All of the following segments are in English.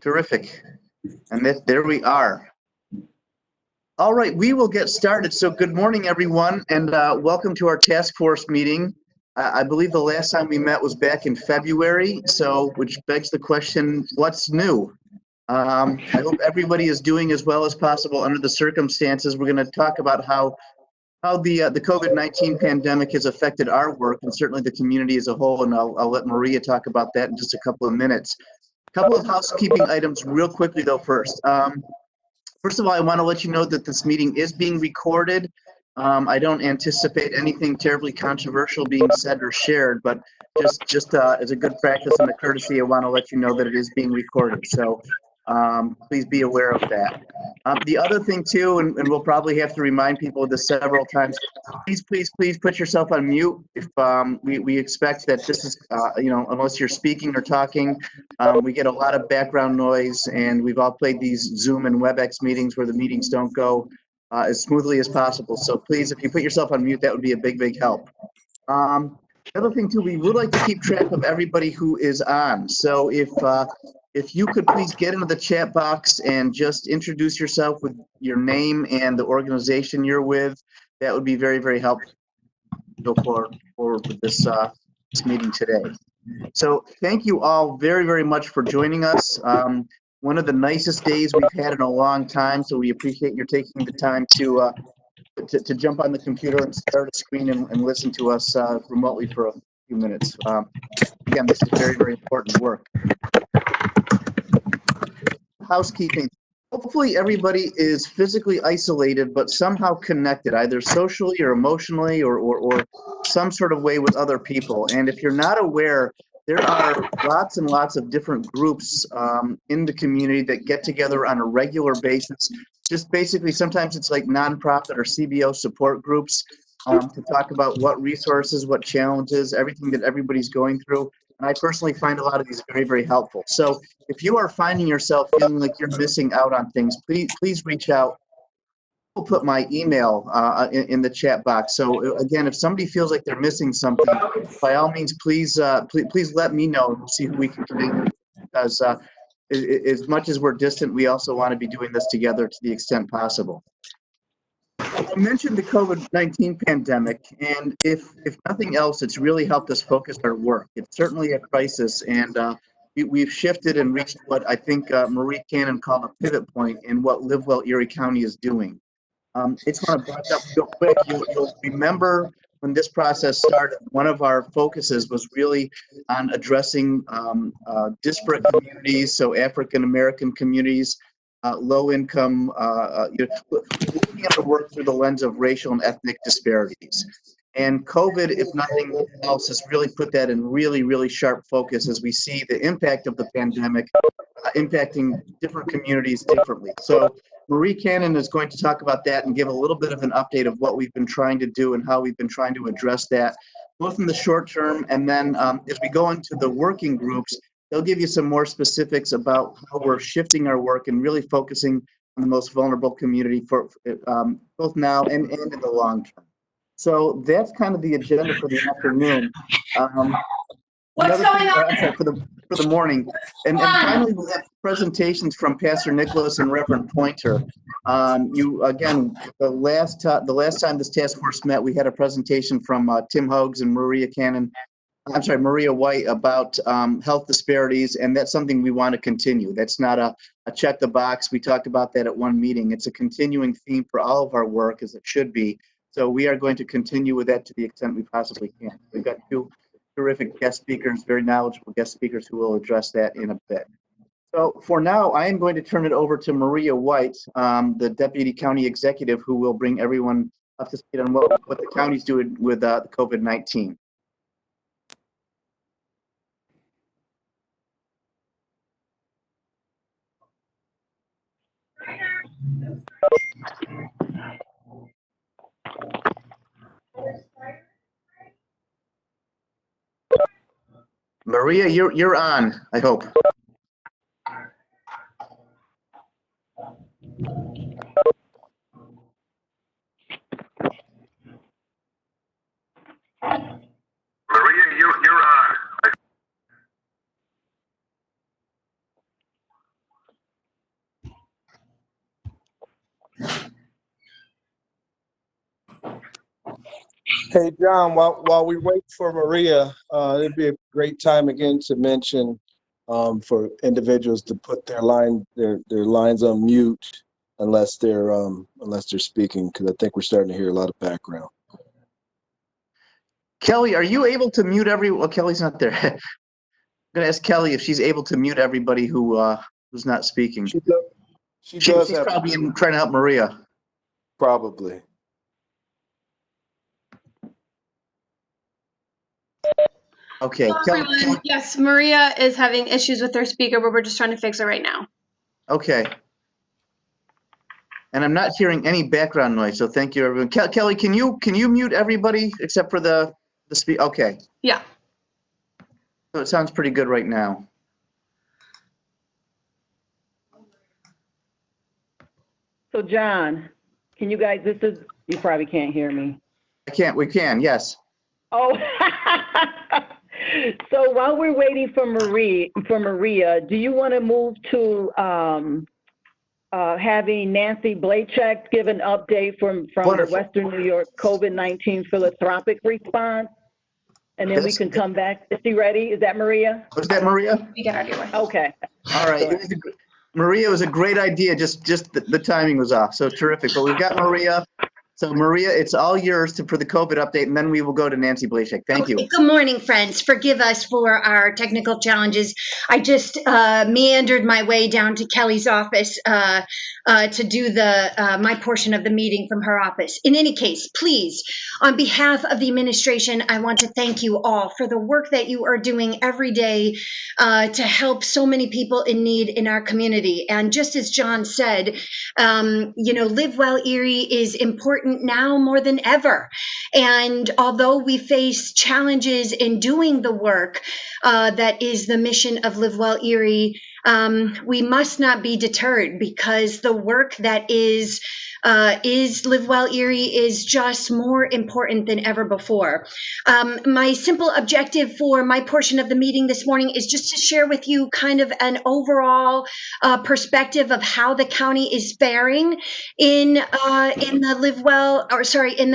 Terrific. And there we are. All right, we will get started. So good morning, everyone, and welcome to our task force meeting. I believe the last time we met was back in February, so which begs the question, what's new? I hope everybody is doing as well as possible under the circumstances. We're going to talk about how the COVID-19 pandemic has affected our work and certainly the community as a whole, and I'll let Maria talk about that in just a couple of minutes. A couple of housekeeping items real quickly though first. First of all, I want to let you know that this meeting is being recorded. I don't anticipate anything terribly controversial being said or shared, but just as a good practice and a courtesy, I want to let you know that it is being recorded. So please be aware of that. The other thing too, and we'll probably have to remind people of this several times, please put yourself on mute. If we expect that this is, unless you're speaking or talking, we get a lot of background noise, and we've all played these Zoom and WebEx meetings where the meetings don't go as smoothly as possible. So please, if you put yourself on mute, that would be a big help. The other thing too, we would like to keep track of everybody who is on. So if you could please get into the chat box and just introduce yourself with your name and the organization you're with, that would be very helpful. Go forward with this meeting today. So thank you all very much for joining us. One of the nicest days we've had in a long time, so we appreciate your taking the time to jump on the computer and start a screen and listen to us remotely for a few minutes. Again, this is very important work. Housekeeping. Hopefully everybody is physically isolated but somehow connected, either socially or emotionally or some sort of way with other people. And if you're not aware, there are lots and lots of different groups in the community that get together on a regular basis. Just basically, sometimes it's like nonprofit or CBO support groups to talk about what resources, what challenges, everything that everybody's going through. And I personally find a lot of these very helpful. So if you are finding yourself feeling like you're missing out on things, please reach out. I'll put my email in the chat box. So again, if somebody feels like they're missing something, by all means, please let me know and see who we can connect with. Because as much as we're distant, we also want to be doing this together to the extent possible. I mentioned the COVID-19 pandemic, and if nothing else, it's really helped us focus our work. It's certainly a crisis, and we've shifted and reached what I think Marie Cannon called a pivot point in what Live Well Erie County is doing. I just want to back up real quick. You'll remember when this process started, one of our focuses was really on addressing disparate communities, so African-American communities, low-income, looking at the work through the lens of racial and ethnic disparities. And COVID, if nothing else, has really put that in really sharp focus as we see the impact of the pandemic impacting different communities differently. So Marie Cannon is going to talk about that and give a little bit of an update of what we've been trying to do and how we've been trying to address that, both in the short term and then as we go into the working groups, they'll give you some more specifics about how we're shifting our work and really focusing on the most vulnerable community for both now and in the long term. So that's kind of the agenda for the afternoon. What's going on there? For the morning. And finally, we'll have presentations from Pastor Nicholas and Reverend Pointer. Again, the last time this task force met, we had a presentation from Tim Hogues and Maria White about health disparities, and that's something we want to continue. That's not a check the box. We talked about that at one meeting. It's a continuing theme for all of our work, as it should be. So we are going to continue with that to the extent we possibly can. We've got two terrific guest speakers, very knowledgeable guest speakers who will address that in a bit. So for now, I am going to turn it over to Maria White, the Deputy County Executive, who will bring everyone up to speed on what the county's doing with COVID-19. Maria, you're on, I hope. Maria, you're on. Hey, John, while we wait for Maria, it'd be a great time again to mention for individuals to put their lines on mute unless they're speaking, because I think we're starting to hear a lot of background. Kelly, are you able to mute well, Kelly's not there. I'm gonna ask Kelly if she's able to mute everybody who's not speaking. She does She's have probably trying to help Maria. probably. Okay. Hello, everyone. Yes, Maria is having issues with her speaker, but we're just trying to fix it right now. Okay. And I'm not hearing any background noise, so thank you, everyone. Kelly, can you mute everybody except for the speak? Okay. Yeah. So it sounds pretty good right now. So John, can you guys, you probably can't hear me. We can, yes. Oh, so while we're waiting for Maria, do you want to move to having Nancy Blachek give an update from the Western New York COVID-19 philanthropic response? And then we can come back. Is she ready? Is that Maria? Was that Maria? We get out of your way. Okay. All right. Maria, was a great idea. Just the timing was off. So terrific. But we've got Maria. So Maria, it's all yours for the COVID update, and then we will go to Nancy Blachek. Thank you. Good morning, friends. Forgive us for our technical challenges. I just meandered my way down to Kelly's office to do my portion of the meeting from her office. In any case, please, on behalf of the administration, I want to thank you all for the work that you are doing every day to help so many people in need in our community. And just as John said, Live Well Erie is important now more than ever. And although we face challenges in doing the work that is the mission of Live Well Erie, we must not be deterred, because the work that is Live Well Erie is just more important than ever before. My simple objective for my portion of the meeting this morning is just to share with you kind of an overall perspective of how the county is faring in the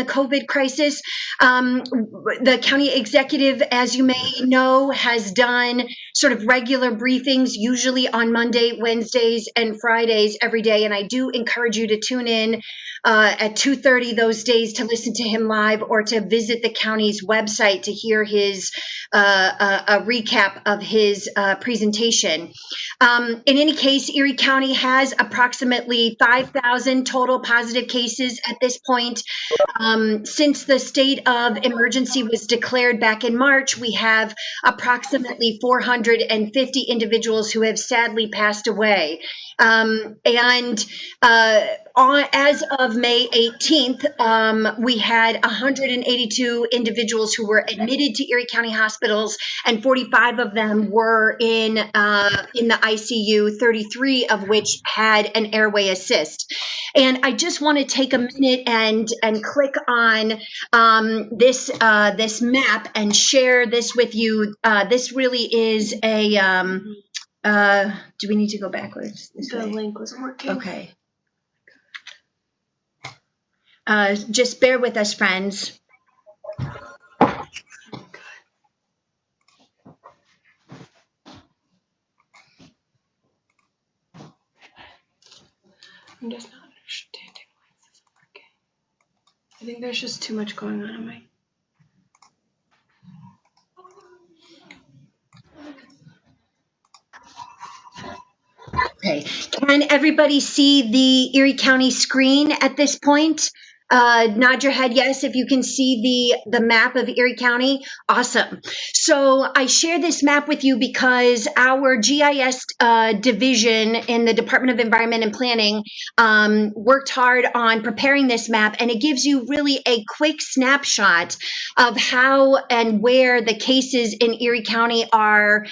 COVID crisis. The county executive, as you may know, has done sort of regular briefings, usually on Monday, Wednesdays, and Fridays every day. And I do encourage you to tune in at 2:30 those days to listen to him live, or to visit the county's website to hear his a recap of his presentation. In any case, Erie County has approximately 5,000 total positive cases at this point. Since the state of emergency was declared back in March, we have approximately 450 individuals who have sadly passed away. As of May 18th, we had 182 individuals who were admitted to Erie County hospitals, and 45 of them were in the ICU, 33 of which had an airway assist. And I just want to take a minute and click on this map and share this with you. This really is a do we need to go backwards? The link wasn't working. Okay. Just bear with us, friends. I'm just not understanding why this isn't working. I think there's just too much going on my. Okay. Can everybody see the Erie County screen at this point? Nod your head yes if you can see the map of Erie County. Awesome. So I share this map with you because our GIS division in the Department of Environment and Planning worked hard on preparing this map, and it gives you really a quick snapshot of how and where the cases in Erie County are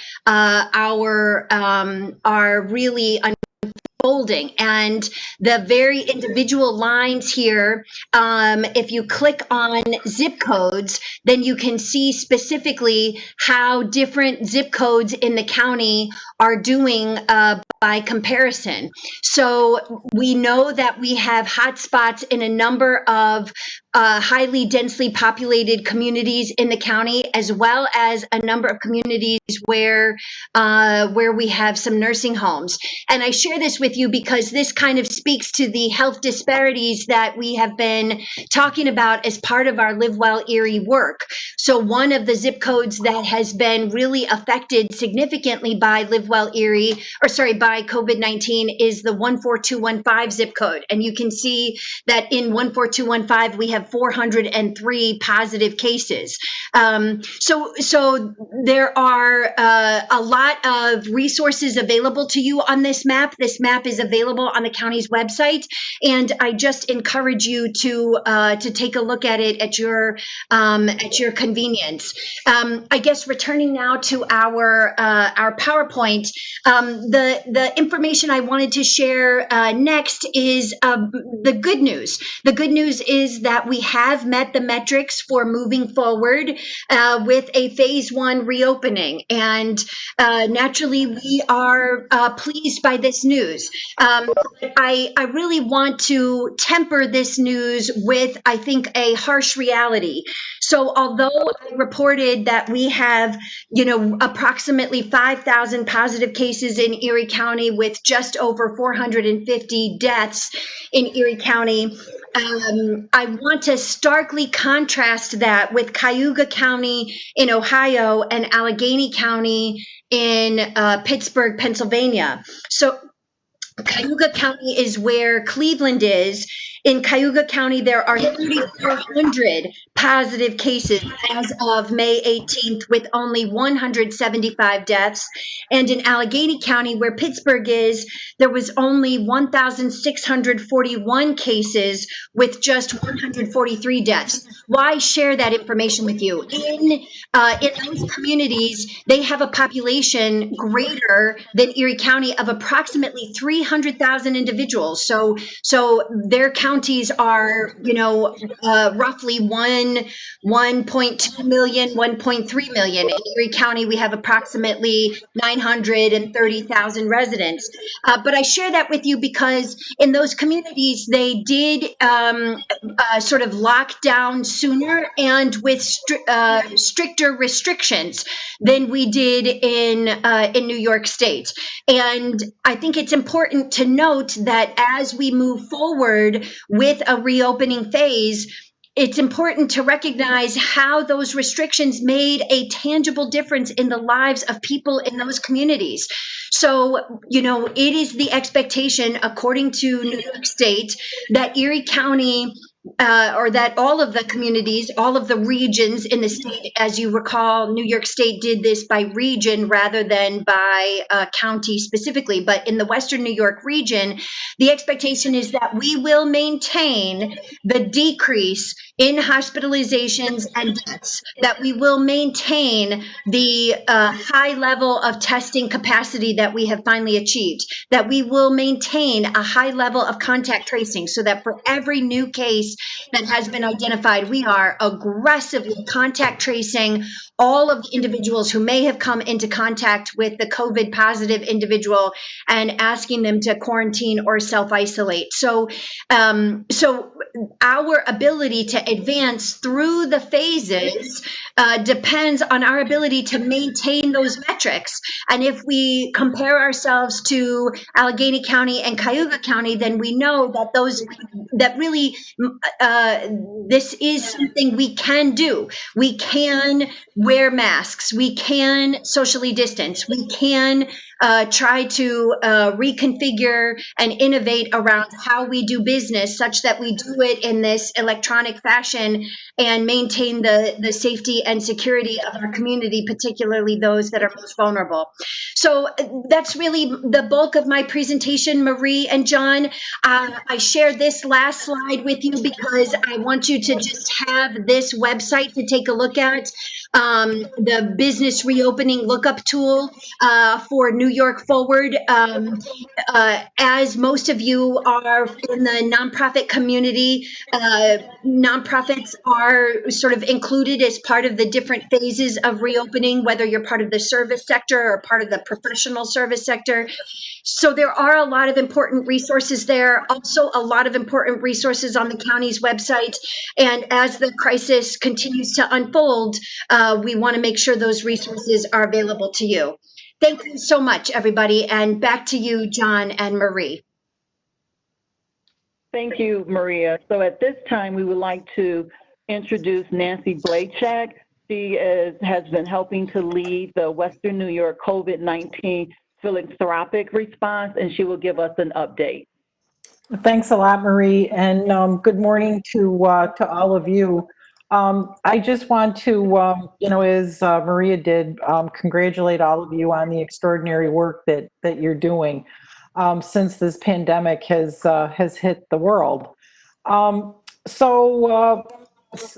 really unfolding. And the very individual lines here, if you click on zip codes, then you can see specifically how different zip codes in the county are doing by comparison. So we know that we have hotspots in a number of highly densely populated communities in the county, as well as a number of communities where we have some nursing homes. And I share this with you because this kind of speaks to the health disparities that we have been talking about as part of our Live Well Erie work. So one of the zip codes that has been really affected significantly by Live Well Erie, by COVID-19 is the 14215 zip code. And you can see that in 14215, we have 403 positive cases. So there are a lot of resources available to you on this map. This map is available on the county's website, and I just encourage you to take a look at it at your convenience. I guess returning now to our PowerPoint, the information I wanted to share next is the good news. The good news is that we have met the metrics for moving forward with a phase 1 reopening, and naturally we are pleased by this news. I really want to temper this news with, I think, a harsh reality. So although I reported that we have, approximately 5,000 positive cases in Erie County with just over 450 deaths in Erie County, I want to starkly contrast that with Cayuga County in Ohio and Allegheny County in Pittsburgh, Pennsylvania. So Cayuga County is where Cleveland is. In Cayuga County, there are 3,400 positive cases as of May 18th, with only 175 deaths. And in Allegheny County, where Pittsburgh is, there was only 1,641 cases with just 143 deaths. Why share that information with you? In those communities, they have a population greater than Erie County of approximately 300,000 individuals. So their counties are, roughly 1.2 million, 1.3 million. In Erie County, we have approximately 930,000 residents. But I share that with you because in those communities, they did sort of lock down sooner and with stricter restrictions than we did in New York State. And I think it's important to note that as we move forward with a reopening phase, it's important to recognize how those restrictions made a tangible difference in the lives of people in those communities. So, it is the expectation, according to New York State, that Erie County or that all of the communities, all of the regions in the state, as you recall, New York State did this by region rather than by county specifically. But in the Western New York region, the expectation is that we will maintain the decrease in hospitalizations and deaths, that we will maintain the high level of testing capacity that we have finally achieved, that we will maintain a high level of contact tracing so that for every new case that has been identified, we are aggressively contact tracing all of the individuals who may have come into contact with the COVID positive individual and asking them to quarantine or self-isolate. So our ability to advance through the phases depends on our ability to maintain those metrics. And if we compare ourselves to Allegheny County and Cayuga County, then we know that this is something we can do. We can wear masks. We can socially distance. We can try to reconfigure and innovate around how we do business such that we do it in this electronic fashion and maintain the safety and security of our community, particularly those that are most vulnerable. So that's really the bulk of my presentation, Marie and John. I shared this last slide with you because I want you to just have this website to take a look at. the business reopening lookup tool for New York Forward. As most of you are in the nonprofit community, nonprofits are sort of included as part of the different phases of reopening, whether you're part of the service sector or part of the professional service sector. So there are a lot of important resources there, also a lot of important resources on the county's website. And as the crisis continues to unfold, we want to make sure those resources are available to you. Thank you so much, everybody. And back to you, John and Marie. Thank you, Maria. So at this time, we would like to introduce Nancy Blachak. She has been helping to lead the Western New York COVID-19 philanthropic response, and she will give us an update. Thanks a lot, Marie, and good morning to all of you. I just want to, as Maria did, congratulate all of you on the extraordinary work that you're doing since this pandemic has hit the world.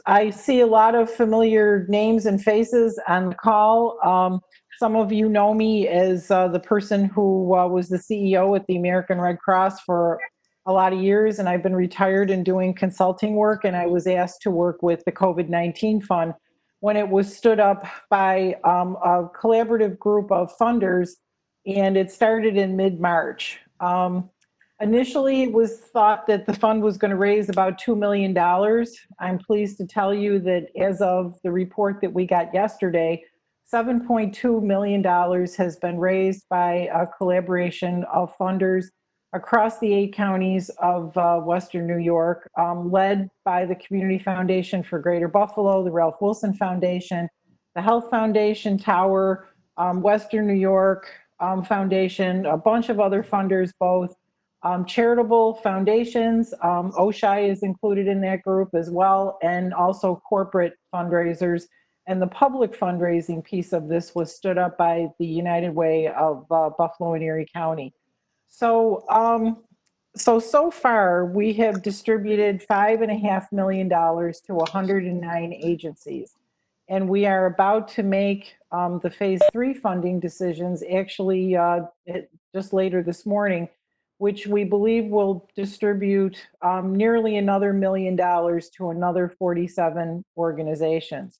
I see a lot of familiar names and faces on the call. Some of you know me as the person who was the CEO at the American Red Cross for a lot of years, and I've been retired and doing consulting work, and I was asked to work with the COVID-19 Fund when it was stood up by a collaborative group of funders, and it started in mid-March. Initially, it was thought that the fund was going to raise about $2 million. I'm pleased to tell you that as of the report that we got yesterday, $7.2 million has been raised by a collaboration of funders across the 8 counties of Western New York, led by the Community Foundation for Greater Buffalo, the Ralph Wilson Foundation, the Health Foundation Tower, Western New York Foundation, a bunch of other funders, both charitable foundations. OSHI is included in that group as well, and also corporate fundraisers. And the public fundraising piece of this was stood up by the United Way of Buffalo and Erie County. So far, we have distributed $5.5 million to 109 agencies. And we are about to make the phase 3 funding decisions actually just later this morning, which we believe will distribute nearly another $1 million to another 47 organizations.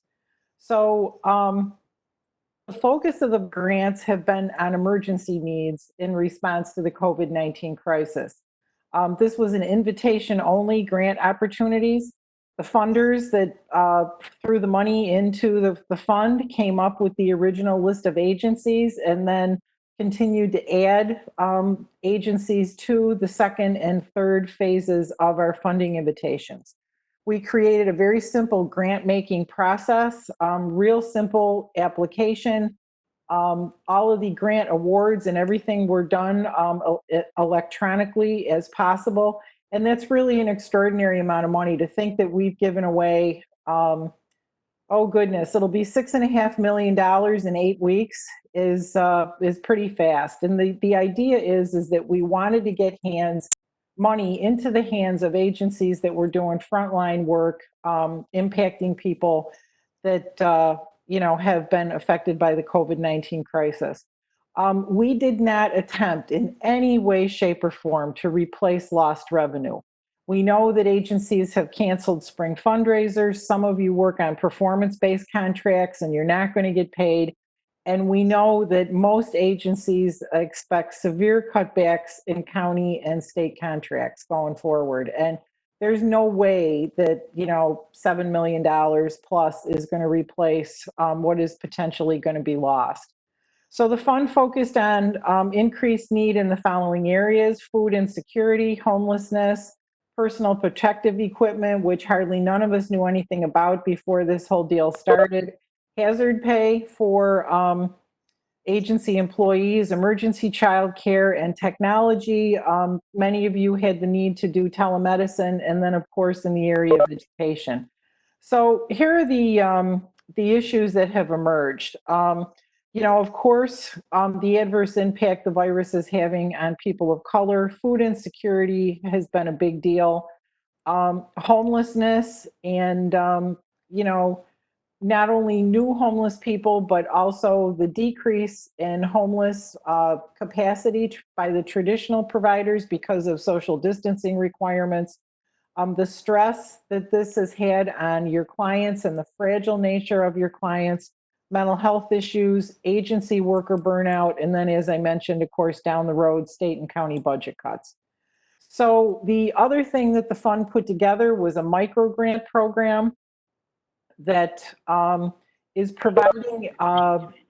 So the focus of the grants have been on emergency needs in response to the COVID-19 crisis. This was an invitation-only grant opportunities. The funders that threw the money into the fund came up with the original list of agencies and then continued to add agencies to the second and third phases of our funding invitations. We created a very simple grant making process, real simple application. All of the grant awards and everything were done electronically as possible. And that's really an extraordinary amount of money to think that we've given away, oh goodness, it'll be $6.5 million in 8 weeks is pretty fast. And the idea is that we wanted to get money into the hands of agencies that were doing frontline work, impacting people that have been affected by the COVID-19 crisis. We did not attempt in any way, shape, or form to replace lost revenue. We know that agencies have canceled spring fundraisers. Some of you work on performance-based contracts and you're not going to get paid. And we know that most agencies expect severe cutbacks in county and state contracts going forward. And there's no way that, $7 million plus is going to replace what is potentially going to be lost. So the fund focused on increased need in the following areas: food insecurity, homelessness, personal protective equipment, which hardly none of us knew anything about before this whole deal started, hazard pay for agency employees, emergency child care, and technology. Many of you had the need to do telemedicine, and then, of course, in the area of education. So here are the issues that have emerged. Of course, the adverse impact the virus is having on people of color. Food insecurity has been a big deal. Homelessness and, not only new homeless people, but also the decrease in homeless capacity by the traditional providers because of social distancing requirements. The stress that this has had on your clients and the fragile nature of your clients, mental health issues, agency worker burnout, and then, as I mentioned, of course, down the road, state and county budget cuts. So the other thing that the fund put together was a micro grant program that is providing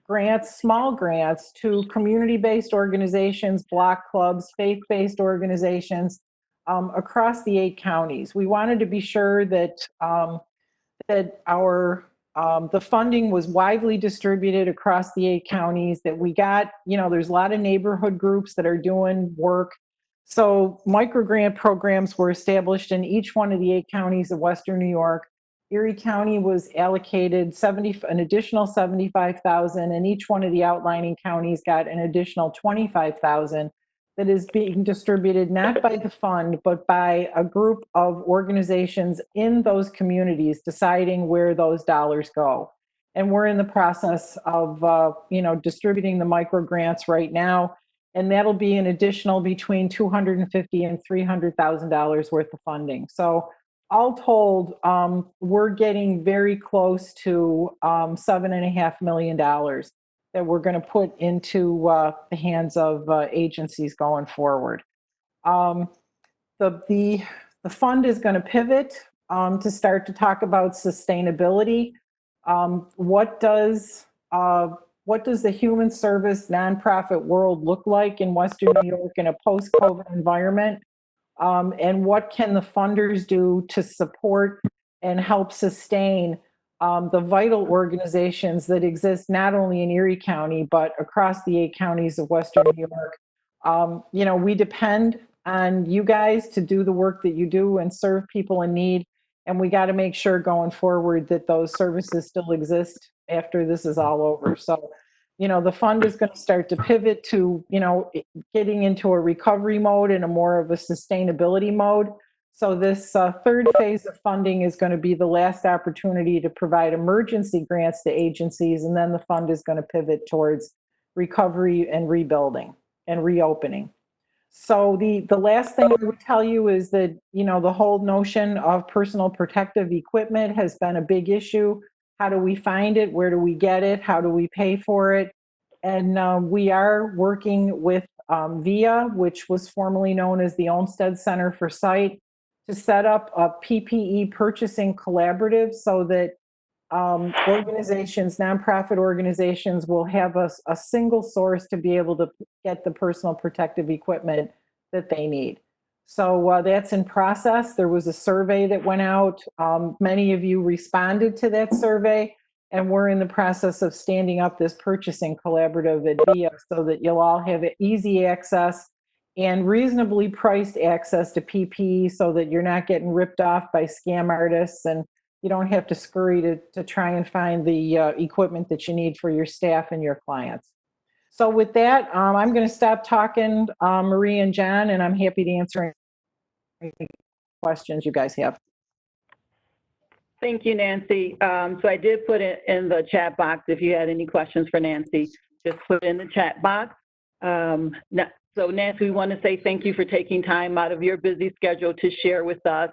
grants, small grants, to community-based organizations, block clubs, faith-based organizations across the 8 counties. We wanted to be sure that the funding was widely distributed across the 8 counties, that we got, there's a lot of neighborhood groups that are doing work. So microgrant programs were established in each one of the 8 counties of Western New York. Erie County was allocated an additional $75,000, and each one of the outlining counties got an additional $25,000 that is being distributed not by the fund, but by a group of organizations in those communities deciding where those dollars go. And we're in the process of, distributing the micro grants right now. And that'll be an additional between $250,000 and $300,000 worth of funding. So all told, we're getting very close to $7.5 million that we're going to put into the hands of agencies going forward. The fund is going to pivot to start to talk about sustainability. What does the human service nonprofit world look like in Western New York in a post-COVID environment? And what can the funders do to support and help sustain the vital organizations that exist not only in Erie County, but across the 8 counties of Western New York? We depend on you guys to do the work that you do and serve people in need. And we got to make sure going forward that those services still exist after this is all over. So, the fund is going to start to pivot to, getting into a recovery mode and a more of a sustainability mode. So this third phase of funding is going to be the last opportunity to provide emergency grants to agencies, and then the fund is going to pivot towards recovery and rebuilding and reopening. So the last thing I would tell you is that, the whole notion of personal protective equipment has been a big issue. How do we find it? Where do we get it? How do we pay for it? And we are working with VIA, which was formerly known as the Olmsted Center for Sight, to set up a PPE purchasing collaborative so that nonprofit organizations will have a single source to be able to get the personal protective equipment that they need. So that's in process. There was a survey that went out. Many of you responded to that survey, and we're in the process of standing up this purchasing collaborative at VIA so that you'll all have easy access and reasonably priced access to PPE so that you're not getting ripped off by scam artists, and you don't have to scurry to try and find the equipment that you need for your staff and your clients. So with that, I'm going to stop talking, Marie and John, and I'm happy to answer any questions you guys have. Thank you, Nancy. So I did put it in the chat box. If you had any questions for Nancy, just put it in the chat box. So Nancy, we want to say thank you for taking time out of your busy schedule to share with us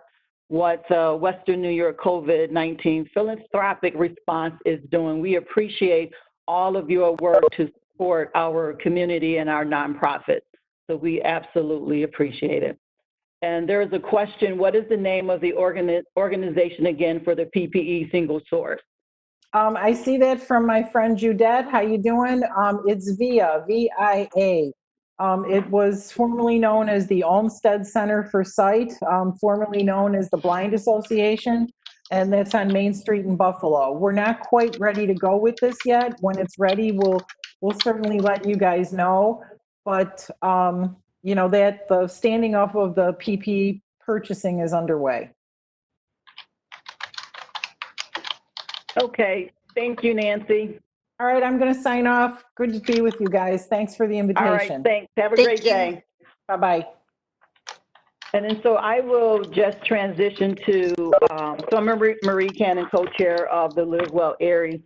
what Western New York COVID-19 Philanthropic Response is doing. We appreciate all of your work to support our community and our nonprofits. So we absolutely appreciate it. And there is a question, what is the name of the organization again for the PPE single source? I see that from my friend Judette. How you doing? It's VIA, V-I-A. It was formerly known as the Olmsted Center for Sight, formerly known as the Blind Association, and that's on Main Street in Buffalo. We're not quite ready to go with this yet. When it's ready, we'll certainly let you guys know. But that the standing up of the PPE purchasing is underway. Okay, thank you, Nancy. All right, I'm going to sign off. Good to be with you guys. Thanks for the invitation. All right, thanks. Have a great day. Bye-bye. And then so I will just transition to, so I'm Marie Cannon, co-chair of the Live Well Erie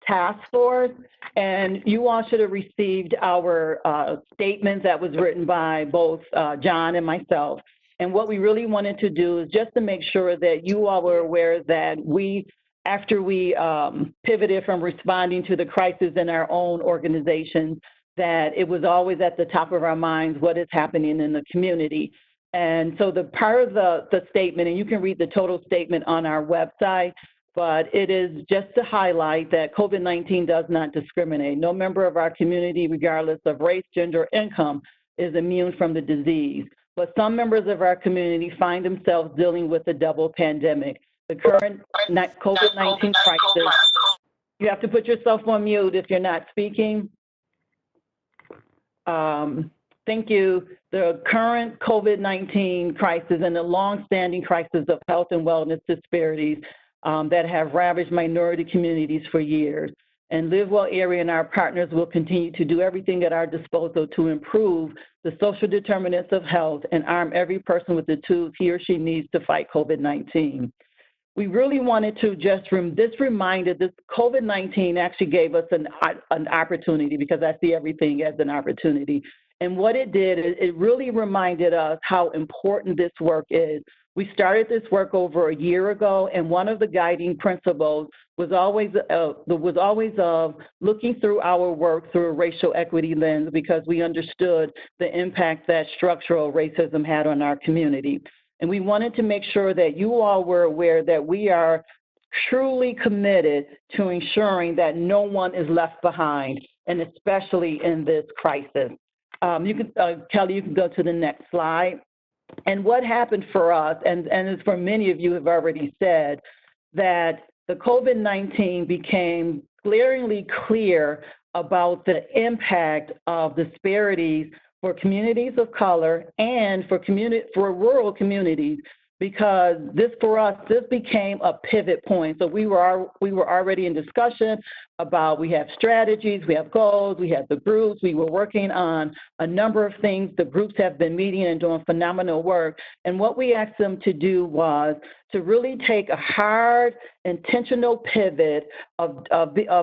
Task Force. And you all should have received our statement that was written by both John and myself. And what we really wanted to do is just to make sure that you all were aware that after we pivoted from responding to the crisis in our own organization, that it was always at the top of our minds what is happening in the community. And so the part of the statement, and you can read the total statement on our website, but it is just to highlight that COVID-19 does not discriminate. No member of our community, regardless of race, gender, or income, is immune from the disease. But some members of our community find themselves dealing with a double pandemic. The current COVID-19 crisis, you have to put yourself on mute if you're not speaking. Thank you. The current COVID-19 crisis and the longstanding crisis of health and wellness disparities that have ravaged minority communities for years. And Live Well Erie and our partners will continue to do everything at our disposal to improve the social determinants of health and arm every person with the tools he or she needs to fight COVID-19. We really wanted to just, this COVID-19 actually gave us an opportunity, because I see everything as an opportunity. And what it did is it really reminded us how important this work is. We started this work over a year ago, and one of the guiding principles was always of looking through our work through a racial equity lens, because we understood the impact that structural racism had on our community. And we wanted to make sure that you all were aware that we are truly committed to ensuring that no one is left behind, and especially in this crisis. Kelly, you can go to the next slide. And what happened for us, and as for many of you have already said, that the COVID-19 became glaringly clear about the impact of disparities for communities of color and for rural communities, because this became a pivot point. So we were already in discussion about, we have strategies, we have goals, we have the groups, we were working on a number of things. The groups have been meeting and doing phenomenal work. And what we asked them to do was to really take a hard, intentional pivot of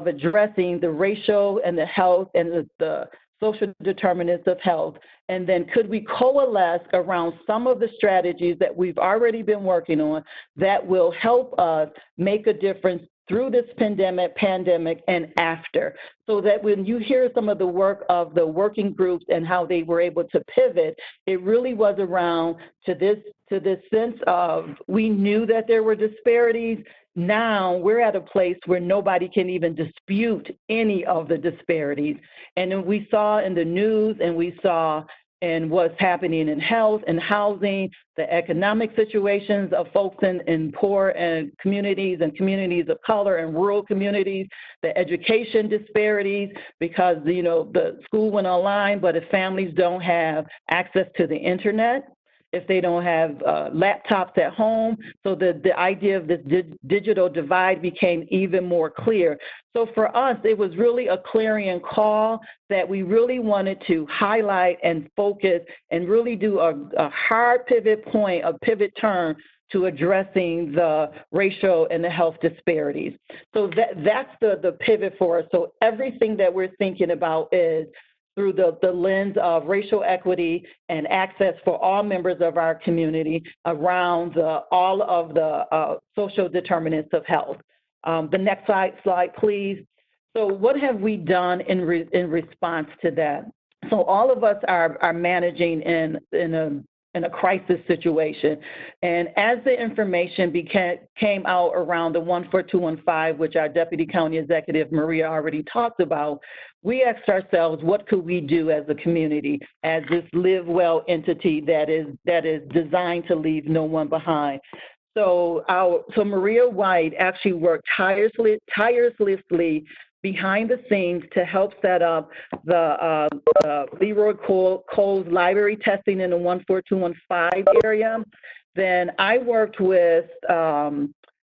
addressing the racial and the health and the social determinants of health, and then could we coalesce around some of the strategies that we've already been working on that will help us make a difference through this pandemic and after, so that when you hear some of the work of the working groups and how they were able to pivot, it really was around to this sense of, we knew that there were disparities. Now we're at a place where nobody can even dispute any of the disparities. And then we saw in the news, and we saw in what's happening in health and housing, the economic situations of folks in poor and communities of color and rural communities, the education disparities, because the school went online, but if families don't have access to the internet, if they don't have laptops at home. So the idea of this digital divide became even more clear. So for us, it was really a clarion call that we really wanted to highlight and focus and really do a hard pivot point, a pivot turn to addressing the racial and the health disparities. So that's the pivot for us. So everything that we're thinking about is through the lens of racial equity and access for all members of our community around all of the social determinants of health. The next slide, please. So what have we done in response to that? So all of us are managing in a crisis situation. And as the information came out around the 14215, which our Deputy County Executive Maria already talked about, we asked ourselves, what could we do as a community, as this Live Well entity that is designed to leave no one behind? So Maria White actually worked tirelessly behind the scenes to help set up the Leroy Coles library testing in the 14215 area. Then I worked with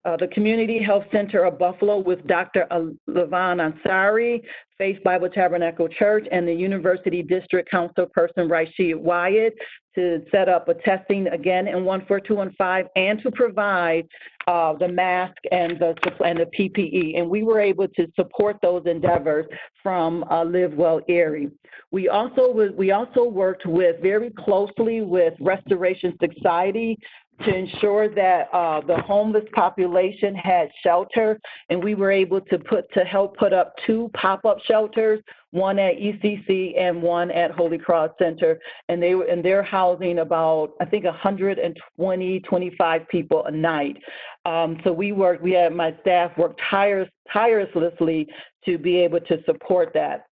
the Community Health Center of Buffalo with Dr. Lavan Ansari, Faith Bible Tabernacle Church and the University District Councilperson Rashid Wyatt to set up a testing again in 14215 and to provide the mask and the PPE. And we were able to support those endeavors from Live Well Erie. We also worked very closely with Restoration Society to ensure that the homeless population had shelter, and we were able to help put up 2 pop-up shelters, one at ECC and one at Holy Cross Center, and they're housing about, I think, 125 people a night. So my staff worked tirelessly to be able to support that.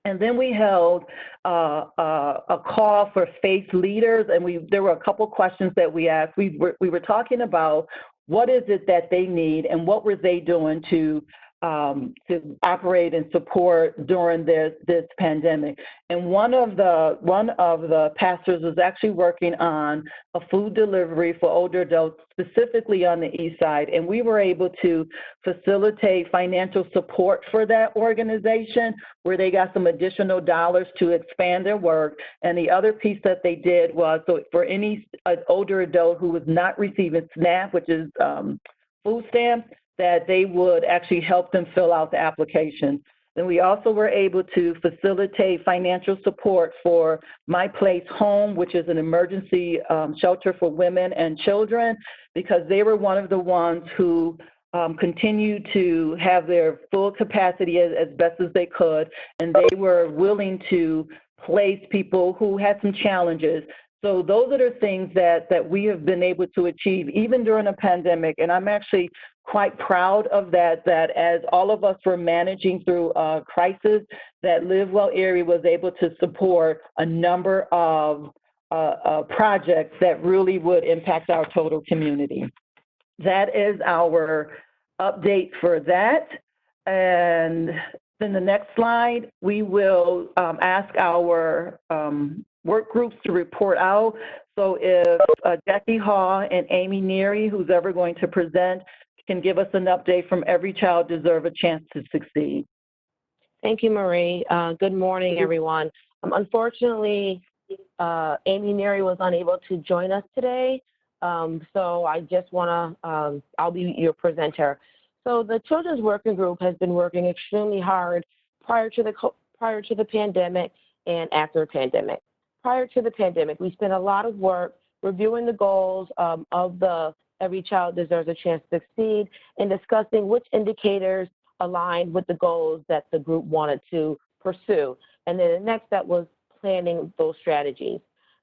And then we held a call for faith leaders, and there were a couple questions that we asked. We were talking about what is it that they need and what were they doing to operate and support during this pandemic. And one of the pastors was actually working on a food delivery for older adults, specifically on the east side. And we were able to facilitate financial support for that organization, where they got some additional dollars to expand their work. And the other piece that they did was, so for any older adult who was not receiving SNAP, which is food stamps, that they would actually help them fill out the application. Then we also were able to facilitate financial support for My Place Home, which is an emergency shelter for women and children, because they were one of the ones who continued to have their full capacity as best as they could, and they were willing to place people who had some challenges. So those are the things that we have been able to achieve even during a pandemic, and I'm actually quite proud of that as all of us were managing through a crisis, that Live Well Erie was able to support a number of projects that really would impact our total community. That is our update for that. And then the next slide, we will ask our work groups to report out. So if Jackie Hall and Amy Neary, who's ever going to present, can give us an update from Every Child Deserves a Chance to Succeed. Thank you, Marie. Good morning, everyone. Unfortunately, Amy Neary was unable to join us today, so I just want to, I'll be your presenter. So the Children's Working Group has been working extremely hard prior to the pandemic and after the pandemic. Prior to the pandemic, we spent a lot of work reviewing the goals of the Every Child Deserves a Chance to Succeed and discussing which indicators aligned with the goals that the group wanted to pursue. And then the next step was planning those strategies.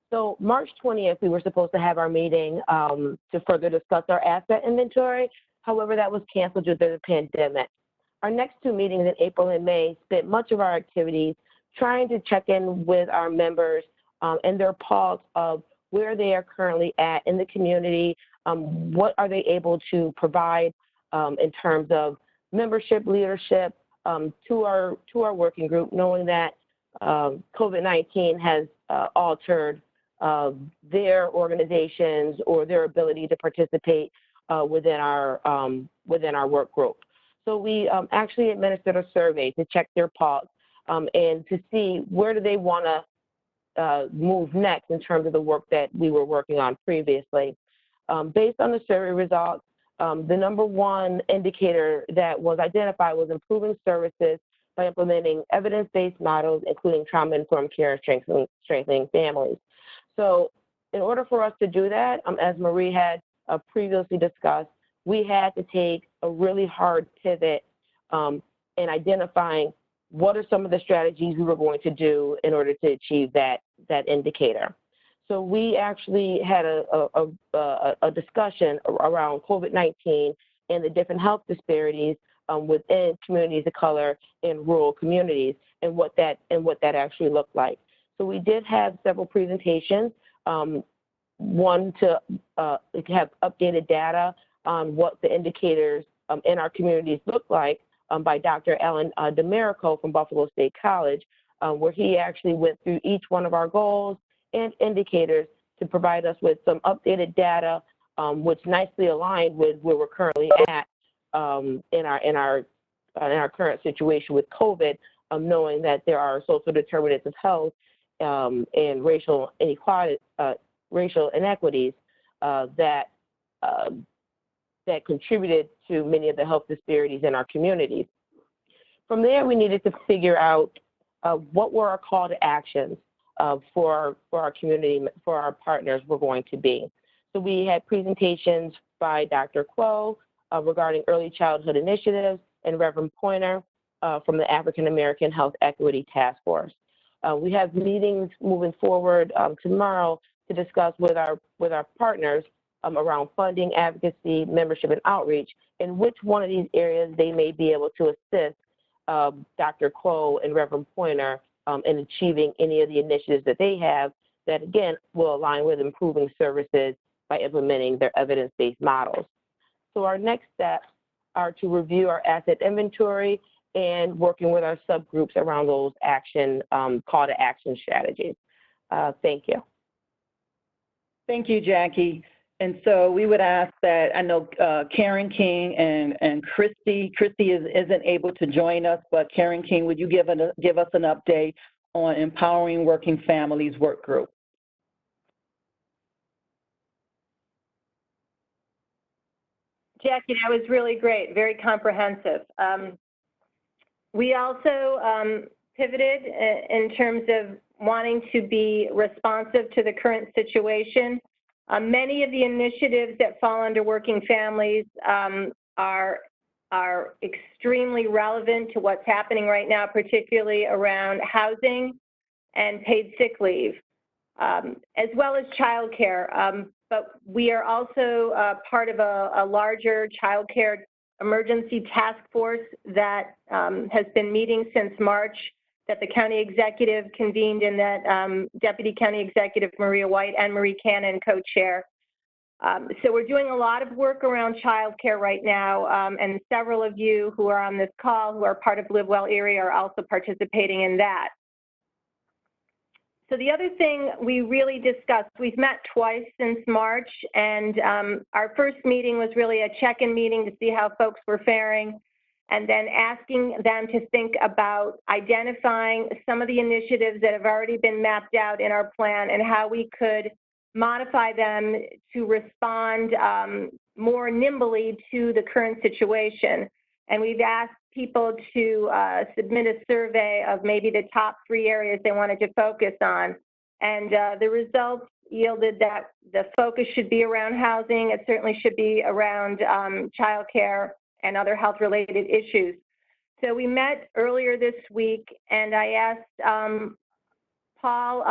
So March 20th, we were supposed to have our meeting to further discuss our asset inventory. However, that was canceled due to the pandemic. Our next 2 meetings in April and May spent much of our activities trying to check in with our members and their pulse of where they are currently at in the community, what are they able to provide in terms of membership, leadership to our working group, knowing that COVID-19 has altered their organizations or their ability to participate within our work group. So we actually administered a survey to check their pulse and to see where do they want to move next in terms of the work that we were working on previously. Based on the survey results, the #1 indicator that was identified was improving services by implementing evidence-based models, including trauma-informed care and strengthening families. So in order for us to do that, as Marie had previously discussed, we had to take a really hard pivot in identifying what are some of the strategies we were going to do in order to achieve that indicator. So we actually had a discussion around COVID-19 and the different health disparities within communities of color and rural communities, and what that actually looked like. So we did have several presentations. One to have updated data on what the indicators in our communities look like by Dr. Alan DeMerico from Buffalo State College, where he actually went through each one of our goals and indicators to provide us with some updated data, which nicely aligned with where we're currently at in our current situation with COVID, knowing that there are social determinants of health and racial inequality, racial inequities that contributed to many of the health disparities in our communities. From there, we needed to figure out what were our call to actions for our community, for our partners were going to be. So we had presentations by Dr. Kuo regarding early childhood initiatives and Reverend Pointer from the African American Health Equity Task Force. We have meetings moving forward tomorrow to discuss with our partners around funding, advocacy, membership, and outreach, and which one of these areas they may be able to assist Dr. Kuo and Reverend Pointer in achieving any of the initiatives that they have that, again, will align with improving services by implementing their evidence-based models. So our next steps are to review our asset inventory and working with our subgroups around those call to action strategies. Thank you. Thank you, Jackie. And so we would ask that, I know Karen King and Christy isn't able to join us, but Karen King, would you give us an update on Empowering Working Families Work Group? Jackie, that was really great, very comprehensive. We also pivoted in terms of wanting to be responsive to the current situation. Many of the initiatives that fall under working families are extremely relevant to what's happening right now, particularly around housing and paid sick leave, as well as childcare. But we are also part of a larger childcare emergency task force that has been meeting since March, that the county executive convened, and that Deputy County Executive Maria White and Marie Cannon co-chair. So we're doing a lot of work around childcare right now, and several of you who are on this call who are part of Live Well Erie are also participating in that. So the other thing we really discussed, we've met twice since March, and our first meeting was really a check-in meeting to see how folks were faring, and then asking them to think about identifying some of the initiatives that have already been mapped out in our plan and how we could modify them to respond more nimbly to the current situation. And we've asked people to submit a survey of maybe the top 3 areas they wanted to focus on. And the results yielded that the focus should be around housing. It certainly should be around childcare and other health-related issues. So we met earlier this week, and I asked Paul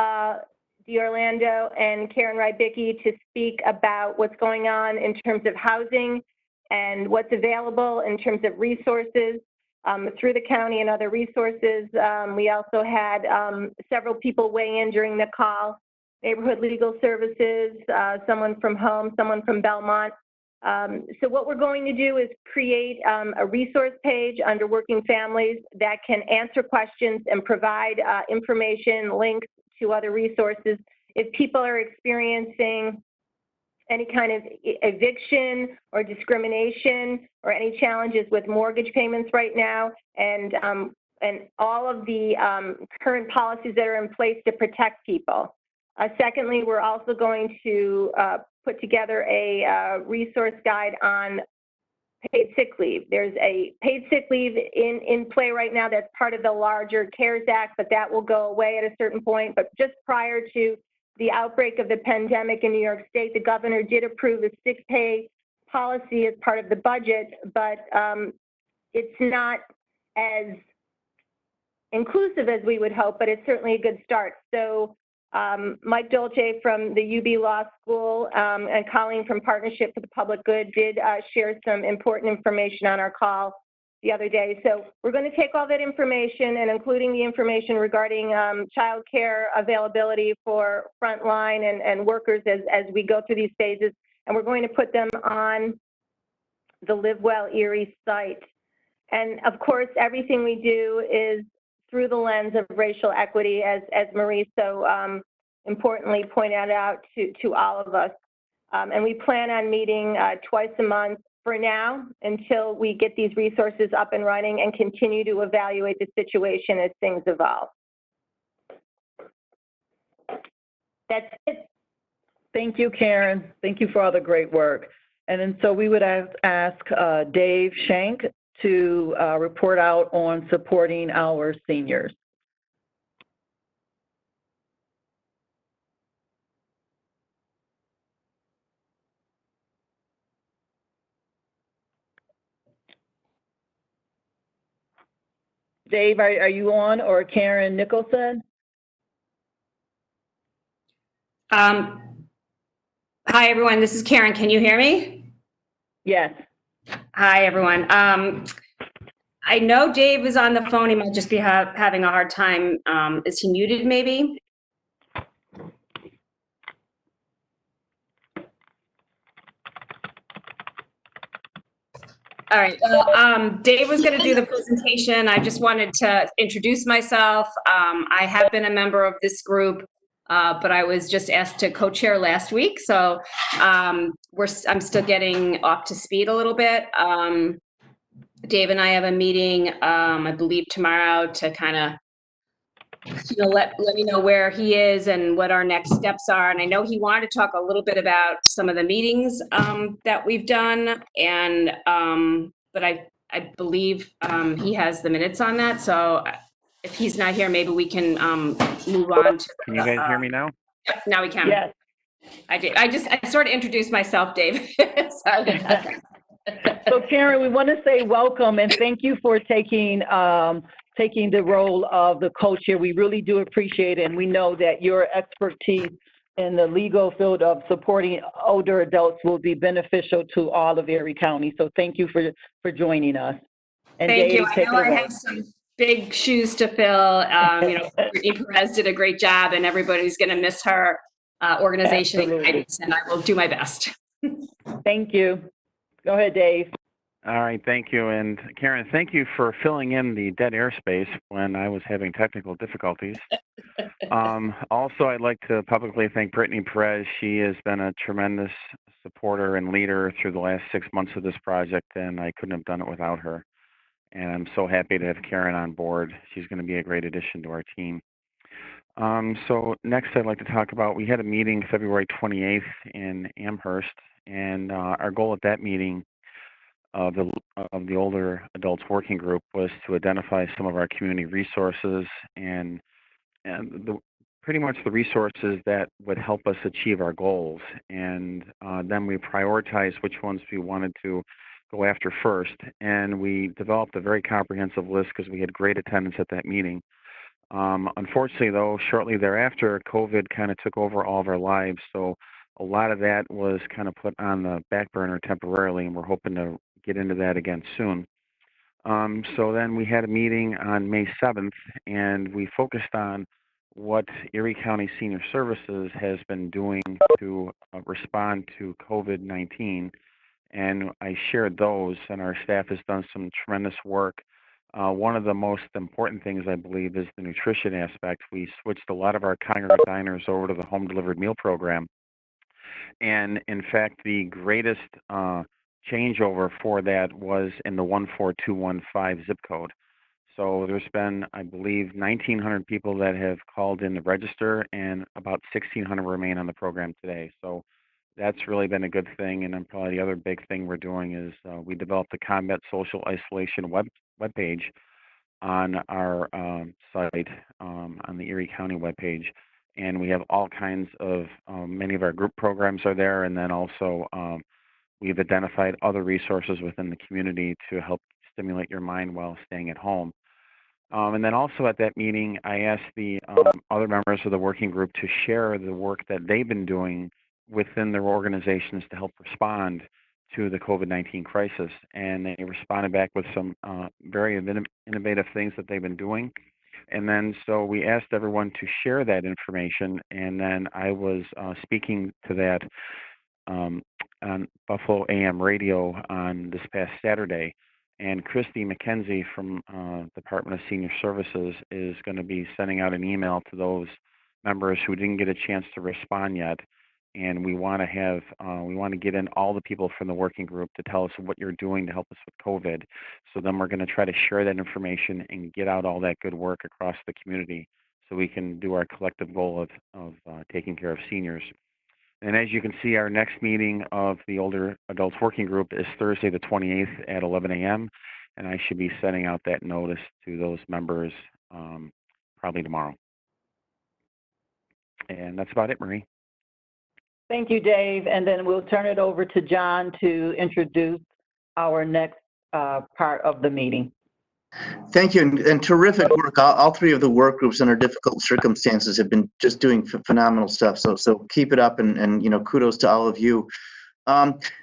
DiOrlando and Karen Rybicki to speak about what's going on in terms of housing and what's available in terms of resources through the county and other resources. We also had several people weigh in during the call: Neighborhood Legal Services, someone from Home, someone from Belmont. So what we're going to do is create a resource page under Working Families that can answer questions and provide information, links to other resources. If people are experiencing any kind of eviction or discrimination or any challenges with mortgage payments right now, and all of the current policies that are in place to protect people. Secondly, we're also going to put together a resource guide on paid sick leave. There's a paid sick leave in play right now that's part of the larger CARES Act, but that will go away at a certain point. But just prior to the outbreak of the pandemic in New York State, the governor did approve a sick pay policy as part of the budget, but it's not as inclusive as we would hope, but it's certainly a good start. So Mike Dolce from the UB Law School and Colleen from Partnership for the Public Good did share some important information on our call the other day. So we're going to take all that information, and including the information regarding child care availability for frontline and workers as we go through these phases, and we're going to put them on the Live Well Erie site. And of course, everything we do is through the lens of racial equity, as Marie so importantly pointed out to all of us. And we plan on meeting twice a month for now until we get these resources up and running and continue to evaluate the situation as things evolve. That's it. Thank you, Karen. Thank you for all the great work. And then so we would ask Dave Shank to report out on supporting our seniors. Dave, are you on, or Karen Nicholson? Hi, everyone. This is Karen. Can you hear me? Yes. Hi, everyone. I know Dave is on the phone. He might just be having a hard time. Is he muted, maybe? All right. Well, Dave was going to do the presentation. I just wanted to introduce myself. I have been a member of this group, but I was just asked to co-chair last week. So I'm still getting up to speed a little bit. Dave and I have a meeting, I believe tomorrow, to kind of, let me know where he is and what our next steps are. And I know he wanted to talk a little bit about some of the meetings that we've done, and but I believe he has the minutes on that. So if he's not here, maybe we can move on to. Can you guys hear me now? Yep, now we can. Yes. I did. I sort of introduced myself, Dave. Sorry about that. So Karen, we want to say welcome and thank you for taking the role of the co-chair. We really do appreciate it, and we know that your expertise in the legal field of supporting older adults will be beneficial to all of Erie County. So thank you for joining us. And Thank Dave, you. I take know it I away. have some big shoes to fill. Brittany Perez did a great job, and everybody's going to miss her organization and Absolutely. guidance, and I will do my best. Thank you. Go ahead, Dave. All right, thank you. And Karen, thank you for filling in the dead airspace when I was having technical difficulties. Also, I'd like to publicly thank Brittany Perez. She has been a tremendous supporter and leader through the last 6 months of this project, and I couldn't have done it without her. And I'm so happy to have Karen on board. She's going to be a great addition to our team. So next, I'd like to talk about, we had a meeting February 28th in Amherst, and our goal at that meeting of the Older Adults Working Group was to identify some of our community resources and pretty much the resources that would help us achieve our goals. And then we prioritized which ones we wanted to go after first. And we developed a very comprehensive list because we had great attendance at that meeting. Unfortunately, though, shortly thereafter, COVID kind of took over all of our lives. So a lot of that was kind of put on the back burner temporarily, and we're hoping to get into that again soon. So then we had a meeting on May 7th, and we focused on what Erie County Senior Services has been doing to respond to COVID-19. And I shared those, and our staff has done some tremendous work. One of the most important things, I believe, is the nutrition aspect. We switched a lot of our congregate diners over to the home delivered meal program. And in fact, the greatest changeover for that was in the 14215 zip code. So there's been, I believe, 1,900 people that have called in to register, and about 1,600 remain on the program today. So that's really been a good thing. And then probably the other big thing we're doing is we developed the Combat Social Isolation webpage on our site, on the Erie County webpage. And we have all kinds of, many of our group programs are there, and then also we've identified other resources within the community to help stimulate your mind while staying at home. And then also at that meeting, I asked the other members of the working group to share the work that they've been doing within their organizations to help respond to the COVID-19 crisis. And they responded back with some very innovative things that they've been doing. And then so we asked everyone to share that information. And then I was speaking to that on Buffalo AM radio on this past Saturday. And Christy McKenzie from Department of Senior Services is going to be sending out an email to those members who didn't get a chance to respond yet. and we want to get in all the people from the working group to tell us what you're doing to help us with COVID. So then we're going to try to share that information and get out all that good work across the community, so we can do our collective goal of taking care of seniors. And as you can see, our next meeting of the Older Adults Working Group is Thursday the 28th at 11 a.m. And I should be sending out that notice to those members probably tomorrow. And that's about it, Marie. Thank you, Dave. And then we'll turn it over to John to introduce our next part of the meeting. Thank you, and terrific work. All three of the work groups under difficult circumstances have been just doing phenomenal stuff. So keep it up, and kudos to all of you.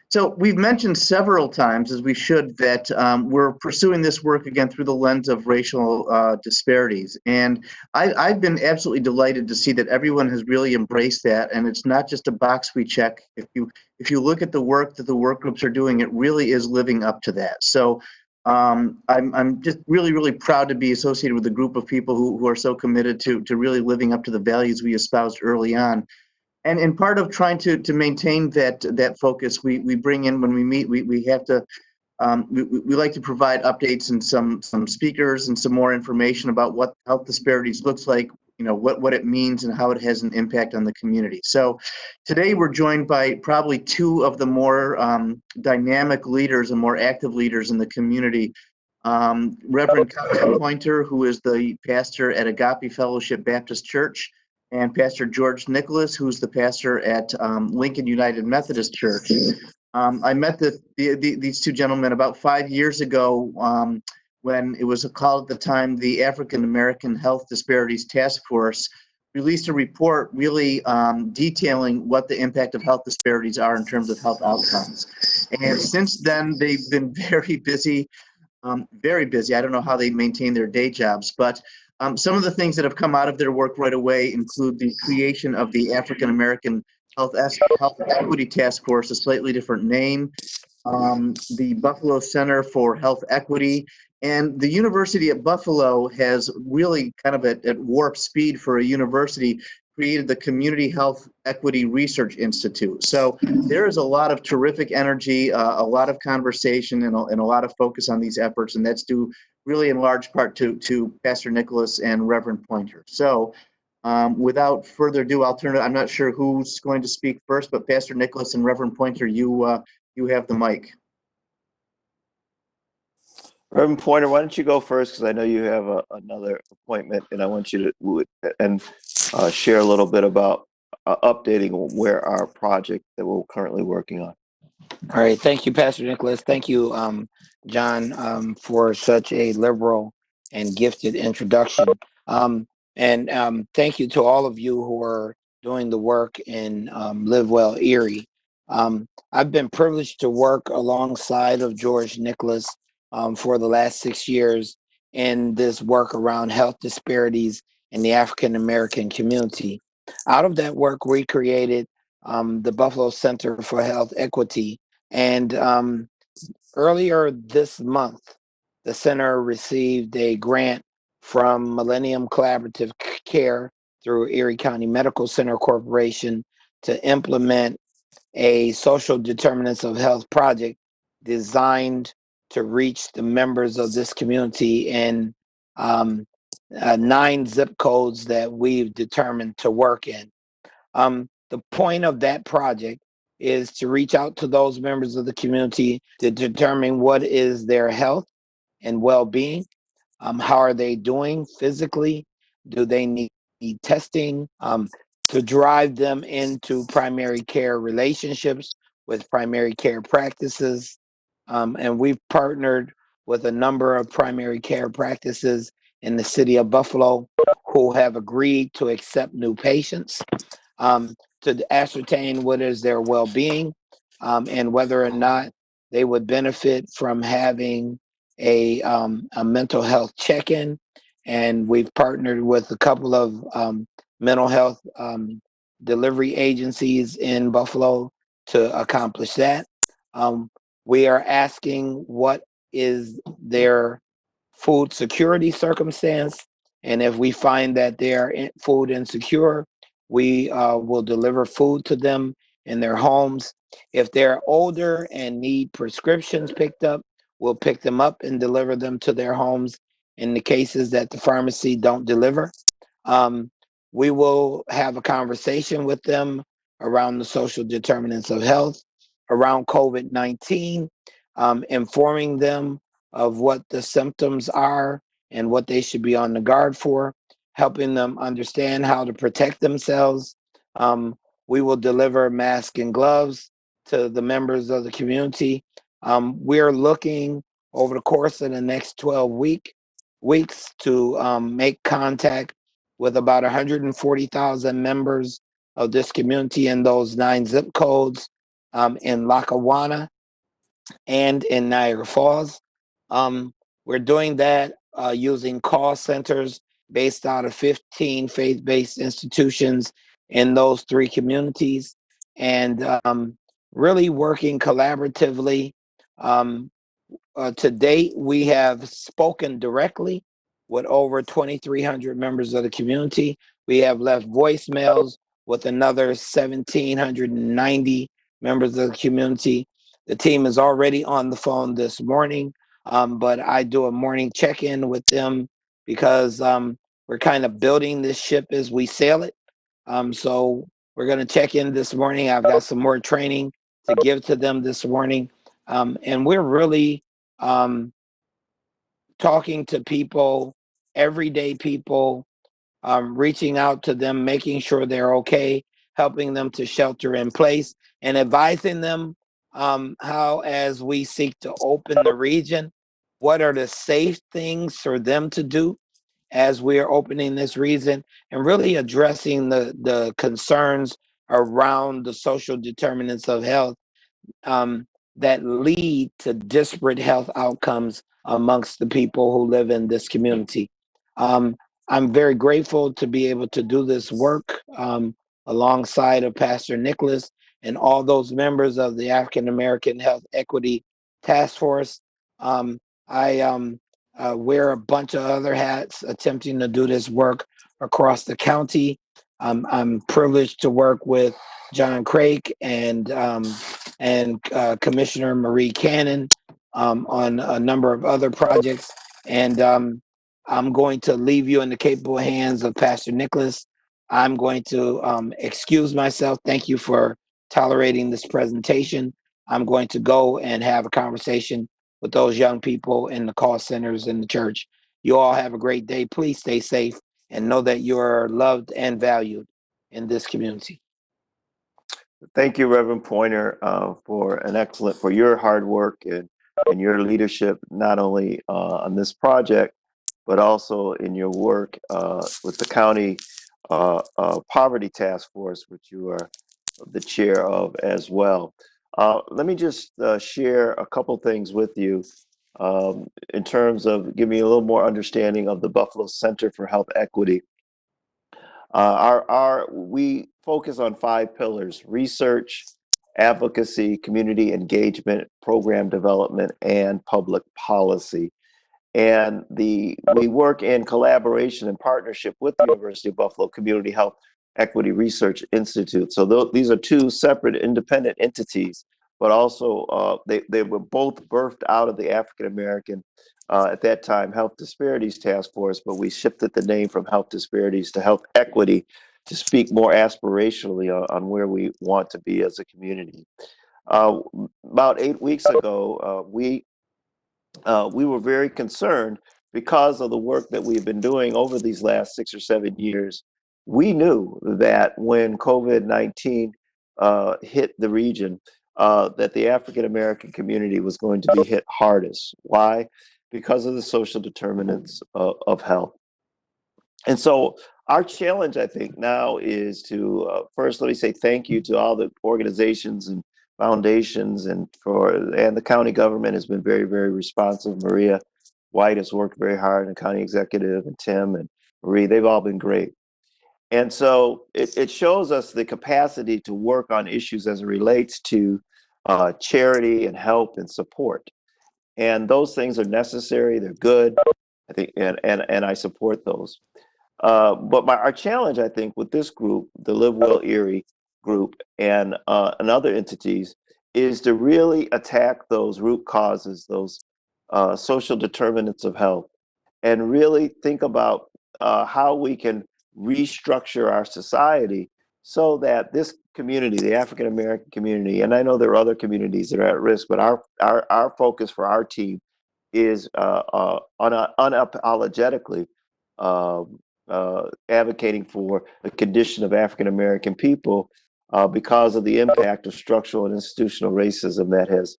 So we've mentioned several times, as we should, that we're pursuing this work again through the lens of racial disparities. And I've been absolutely delighted to see that everyone has really embraced that. And it's not just a box we check. If you look at the work that the work groups are doing, it really is living up to that. So I'm just really, really proud to be associated with a group of people who are so committed to really living up to the values we espoused early on. And part of trying to maintain that focus, we bring in, when we meet, we have to, we like to provide updates and some speakers and some more information about what health disparities looks like, what it means and how it has an impact on the community. So today we're joined by probably two of the more dynamic leaders and more active leaders in the community. Reverend Kelly Pointer, who is the pastor at Agape Fellowship Baptist Church, and Pastor George Nicholas, who's the pastor at Lincoln United Methodist Church. I met these two gentlemen about 5 years ago when it was called at the time the African American Health Disparities Task Force released a report really detailing what the impact of health disparities are in terms of health outcomes. And since then, they've been very busy. Very busy. I don't know how they maintain their day jobs, but some of the things that have come out of their work right away include the creation of the African American Health Equity Task Force, a slightly different name, the Buffalo Center for Health Equity, and the University at Buffalo has really kind of at warp speed for a university created the Community Health Equity Research Institute. So there is a lot of terrific energy, a lot of conversation, and a lot of focus on these efforts, and that's due really in large part to Pastor Nicholas and Reverend Pointer. So without further ado, I'll turn it. I'm not sure who's going to speak first, but Pastor Nicholas and Reverend Pointer, you have the mic. Reverend Pointer, why don't you go first, because I know you have another appointment, and I want you to share a little bit about updating where our project that we're currently working on. All right. Thank you, Pastor Nicholas. Thank you, John, for such a liberal and gifted introduction. And thank you to all of you who are doing the work in Live Well Erie. I've been privileged to work alongside of George Nicholas for the last 6 years in this work around health disparities in the African American community. Out of that work, we created the Buffalo Center for Health Equity. And earlier this month, the center received a grant from Millennium Collaborative Care through Erie County Medical Center Corporation to implement a social determinants of health project designed to reach the members of this community in 9 zip codes that we've determined to work in. The point of that project is to reach out to those members of the community to determine what is their health and well-being. How are they doing physically? Do they need testing? To drive them into primary care relationships with primary care practices. And we've partnered with a number of primary care practices in the city of Buffalo who have agreed to accept new patients to ascertain what is their well-being and whether or not they would benefit from having a mental health check-in. And we've partnered with a couple of mental health delivery agencies in Buffalo to accomplish that. We are asking what is their food security circumstance, and if we find that they are food insecure, We will deliver food to them in their homes. If they're older and need prescriptions picked up, we'll pick them up and deliver them to their homes in the cases that the pharmacy don't deliver. We will have a conversation with them around the social determinants of health, around COVID-19, informing them of what the symptoms are and what they should be on the guard for, helping them understand how to protect themselves. We will deliver masks and gloves to the members of the community. We're looking over the course of the next 12 weeks to make contact with about 140,000 members of this community in those 9 zip codes in Lackawanna and in Niagara Falls. We're doing that using call centers based out of 15 faith-based institutions in those 3 communities, and really working collaboratively. To date, we have spoken directly with over 2,300 members of the community. We have left voicemails with another 1,790 members of the community. The team is already on the phone this morning, but I do a morning check-in with them because we're kind of building this ship as we sail it. So we're going to check in this morning. I've got some more training to give to them this morning. And we're really talking to people, everyday people, reaching out to them, making sure they're okay, helping them to shelter in place, and advising them how, as we seek to open the region, what are the safe things for them to do as we are opening this region, and really addressing the concerns around the social determinants of health that lead to disparate health outcomes amongst the people who live in this community. I'm very grateful to be able to do this work alongside of Pastor Nicholas and all those members of the African American Health Equity Task Force. I wear a bunch of other hats attempting to do this work across the county. I'm privileged to work with John Craik and Commissioner Marie Cannon on a number of other projects. And I'm going to leave you in the capable hands of Pastor Nicholas. I'm going to excuse myself. Thank you for tolerating this presentation. I'm going to go and have a conversation with those young people in the call centers in the church. You all have a great day. Please stay safe and know that you are loved and valued in this community. Thank you, Reverend Pointer, for your hard work and your leadership, not only on this project, but also in your work with the county poverty task force, which you are the chair of as well. Let me just share a couple things with you in terms of giving you a little more understanding of the Buffalo Center for Health Equity. We focus on 5 pillars: research, advocacy, community engagement, program development, and public policy. And we work in collaboration and partnership with the University of Buffalo Community Health Equity Research Institute. So these are 2 separate independent entities, but also they were both birthed out of the African American, at that time, Health Disparities Task Force, but we shifted the name from Health Disparities to Health Equity to speak more aspirationally on where we want to be as a community. About 8 weeks ago, we were very concerned because of the work that we've been doing over these last 6 or 7 years. We knew that when COVID-19 hit the region, that the African American community was going to be hit hardest. Why? Because of the social determinants of health. And so our challenge, I think, now is to first, let me say thank you to all the organizations and foundations, and the county government has been very, very responsive. Maria White has worked very hard, and county executive, and Tim and Marie, they've all been great. And so it shows us the capacity to work on issues as it relates to charity and help and support. And those things are necessary, they're good, I think, and I support those. But our challenge, I think, with this group, the Live Well Erie group, and other entities, is to really attack those root causes, those social determinants of health, and really think about how we can restructure our society so that this community, the African American community, and I know there are other communities that are at risk, but our focus for our team is unapologetically advocating for the condition of African American people because of the impact of structural and institutional racism that has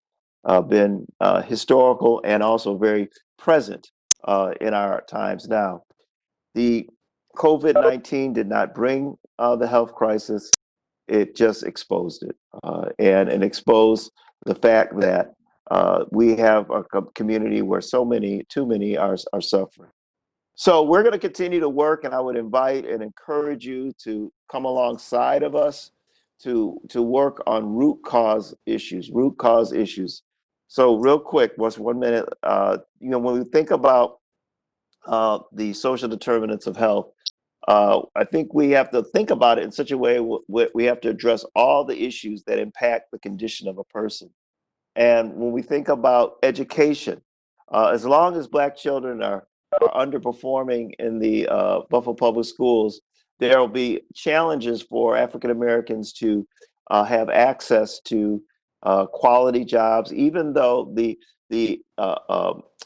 been historical and also very present in our times now. The COVID-19 did not bring the health crisis, it just exposed it and exposed the fact that we have a community where too many are suffering. So we're going to continue to work, and I would invite and encourage you to come alongside of us to work on root cause issues. So real quick, just 1 minute, when we think about the social determinants of health, I think we have to think about it in such a way we have to address all the issues that impact the condition of a person. And when we think about education, as long as Black children are underperforming in the Buffalo Public Schools, there will be challenges for African Americans to have access to quality jobs, even though the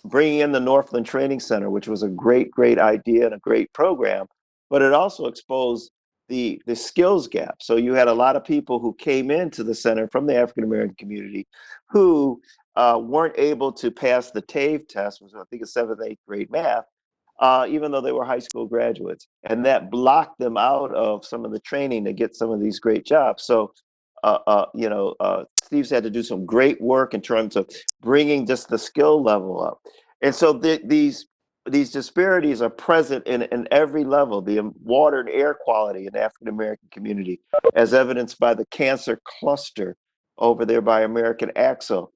bringing in the Northland Training Center, which was a great idea and a great program, but it also exposed the skills gap. So you had a lot of people who came into the center from the African American community who weren't able to pass the TAVE test, which I think is 7th, 8th grade math, even though they were high school graduates. And that blocked them out of some of the training to get some of these great jobs. So, Steve's had to do some great work in terms of bringing just the skill level up. And so these disparities are present in every level, the water and air quality in the African American community, as evidenced by the cancer cluster over there by American Axle,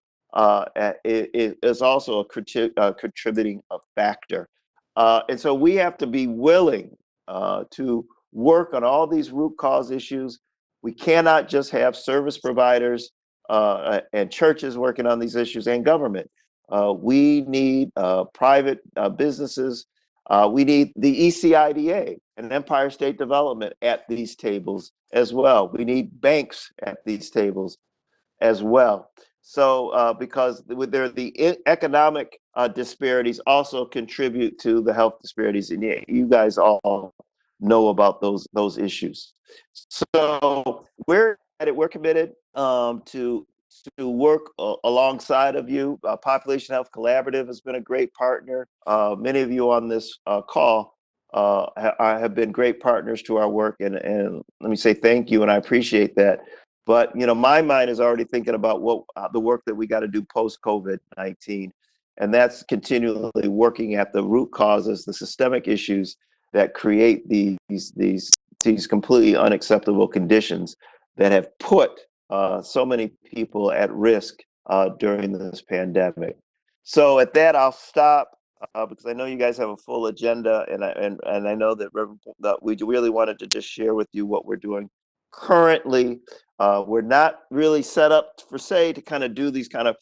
it is also a contributing factor. And so we have to be willing to work on all these root cause issues. We cannot just have service providers and churches working on these issues and government. We need private businesses. We need the ECIDA and Empire State Development at these tables as well. We need banks at these tables as well. So because the economic disparities also contribute to the health disparities, and you guys all know about those issues. So we're committed to work alongside of you. Population Health Collaborative has been a great partner. Many of you on this call have been great partners to our work, and let me say thank you, and I appreciate that. But my mind is already thinking about the work that we got to do post COVID-19, and that's continually working at the root causes, the systemic issues that create these completely unacceptable conditions that have put so many people at risk during this pandemic. So at that, I'll stop because I know you guys have a full agenda, and I know that we really wanted to just share with you what we're doing currently. We're not really set up to kind of do these kind of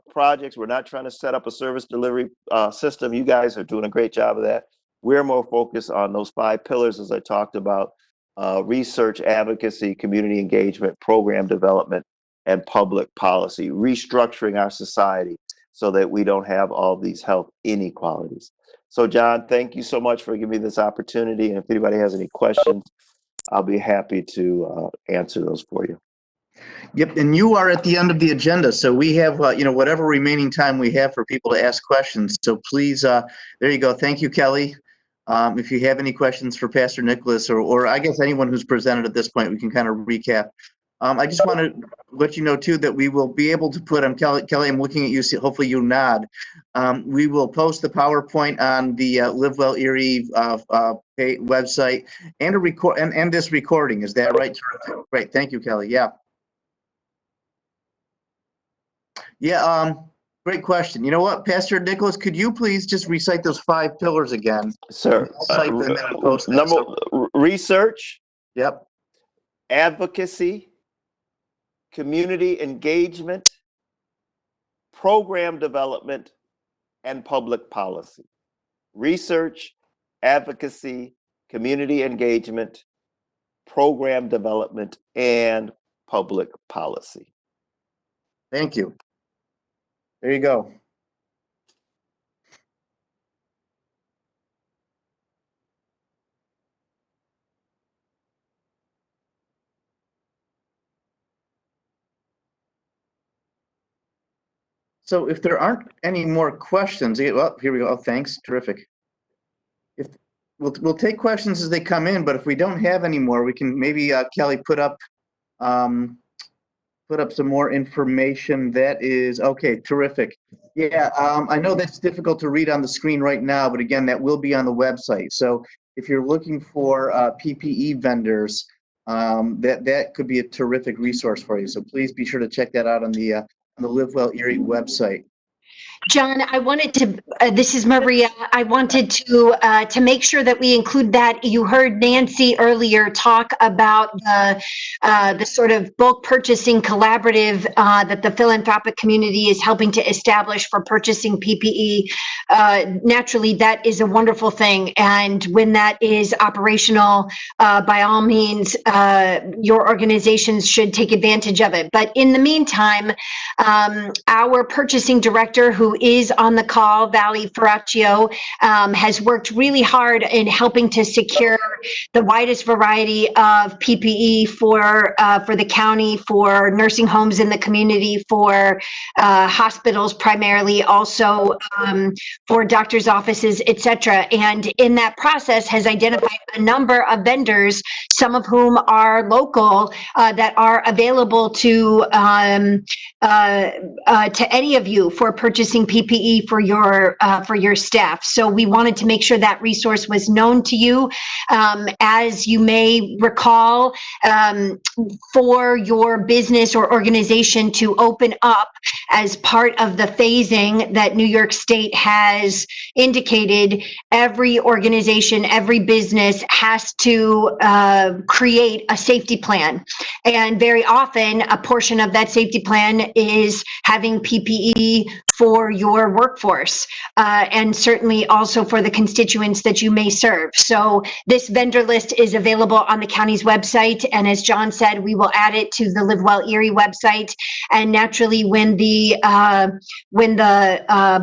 projects. We're not trying to set up a service delivery system. You guys are doing a great job of that. We're more focused on those 5 pillars, as I talked about: research, advocacy, community engagement, program development, and public policy, restructuring our society so that we don't have all these health inequalities. So John, thank you so much for giving me this opportunity. And if anybody has any questions, I'll be happy to answer those for you. Yep, and you are at the end of the agenda, so we have whatever remaining time we have for people to ask questions. So please, there you go. Thank you, Kelly. If you have any questions for Pastor Nicholas, or I guess anyone who's presented at this point, we can kind of recap. I just want to let you know too that we will be able to put, Kelly, I'm looking at you, so hopefully you nod. We will post the PowerPoint on the Live Well Erie website and and this recording. Is that right? Great, thank you, Kelly. Yeah. Great question. You know what, Pastor Nicholas, could you please just recite those 5 pillars again? Sir, I'll cite them and then post them. research, Yep. advocacy, community engagement, program development, and public policy. Research, advocacy, community engagement, program development, and public policy. Thank you. There you go. So if there aren't any more questions, well, here we go. Oh, thanks. Terrific. If we'll take questions as they come in, but if we don't have any more, we can maybe Kelly put up some more information. That is okay. Terrific. Yeah, I know that's difficult to read on the screen right now, but again, that will be on the website. So if you're looking for PPE vendors, that could be a terrific resource for you. So please be sure to check that out on the Live Well Erie website. John, I wanted to, this is Maria, I wanted to make sure that we include that. You heard Nancy earlier talk about the sort of bulk purchasing collaborative that the philanthropic community is helping to establish for purchasing PPE. Naturally, that is a wonderful thing. And when that is operational, by all means, your organizations should take advantage of it. But in the meantime, our purchasing director, who is on the call, Valley Ferraccio, has worked really hard in helping to secure the widest variety of PPE for the county, for nursing homes in the community, for hospitals primarily, also for doctors' offices, et cetera. And in that process has identified a number of vendors, some of whom are local, that are available to any of you for purchasing PPE for your staff. So we wanted to make sure that resource was known to you. As you may recall, for your business or organization to open up as part of the phasing that New York State has indicated, every organization, every business has to create a safety plan. And very often, a portion of that safety plan is having PPE for your workforce, and certainly also for the constituents that you may serve. So this vendor list is available on the county's website, and as John said, we will add it to the Live Well Erie website. And naturally, when the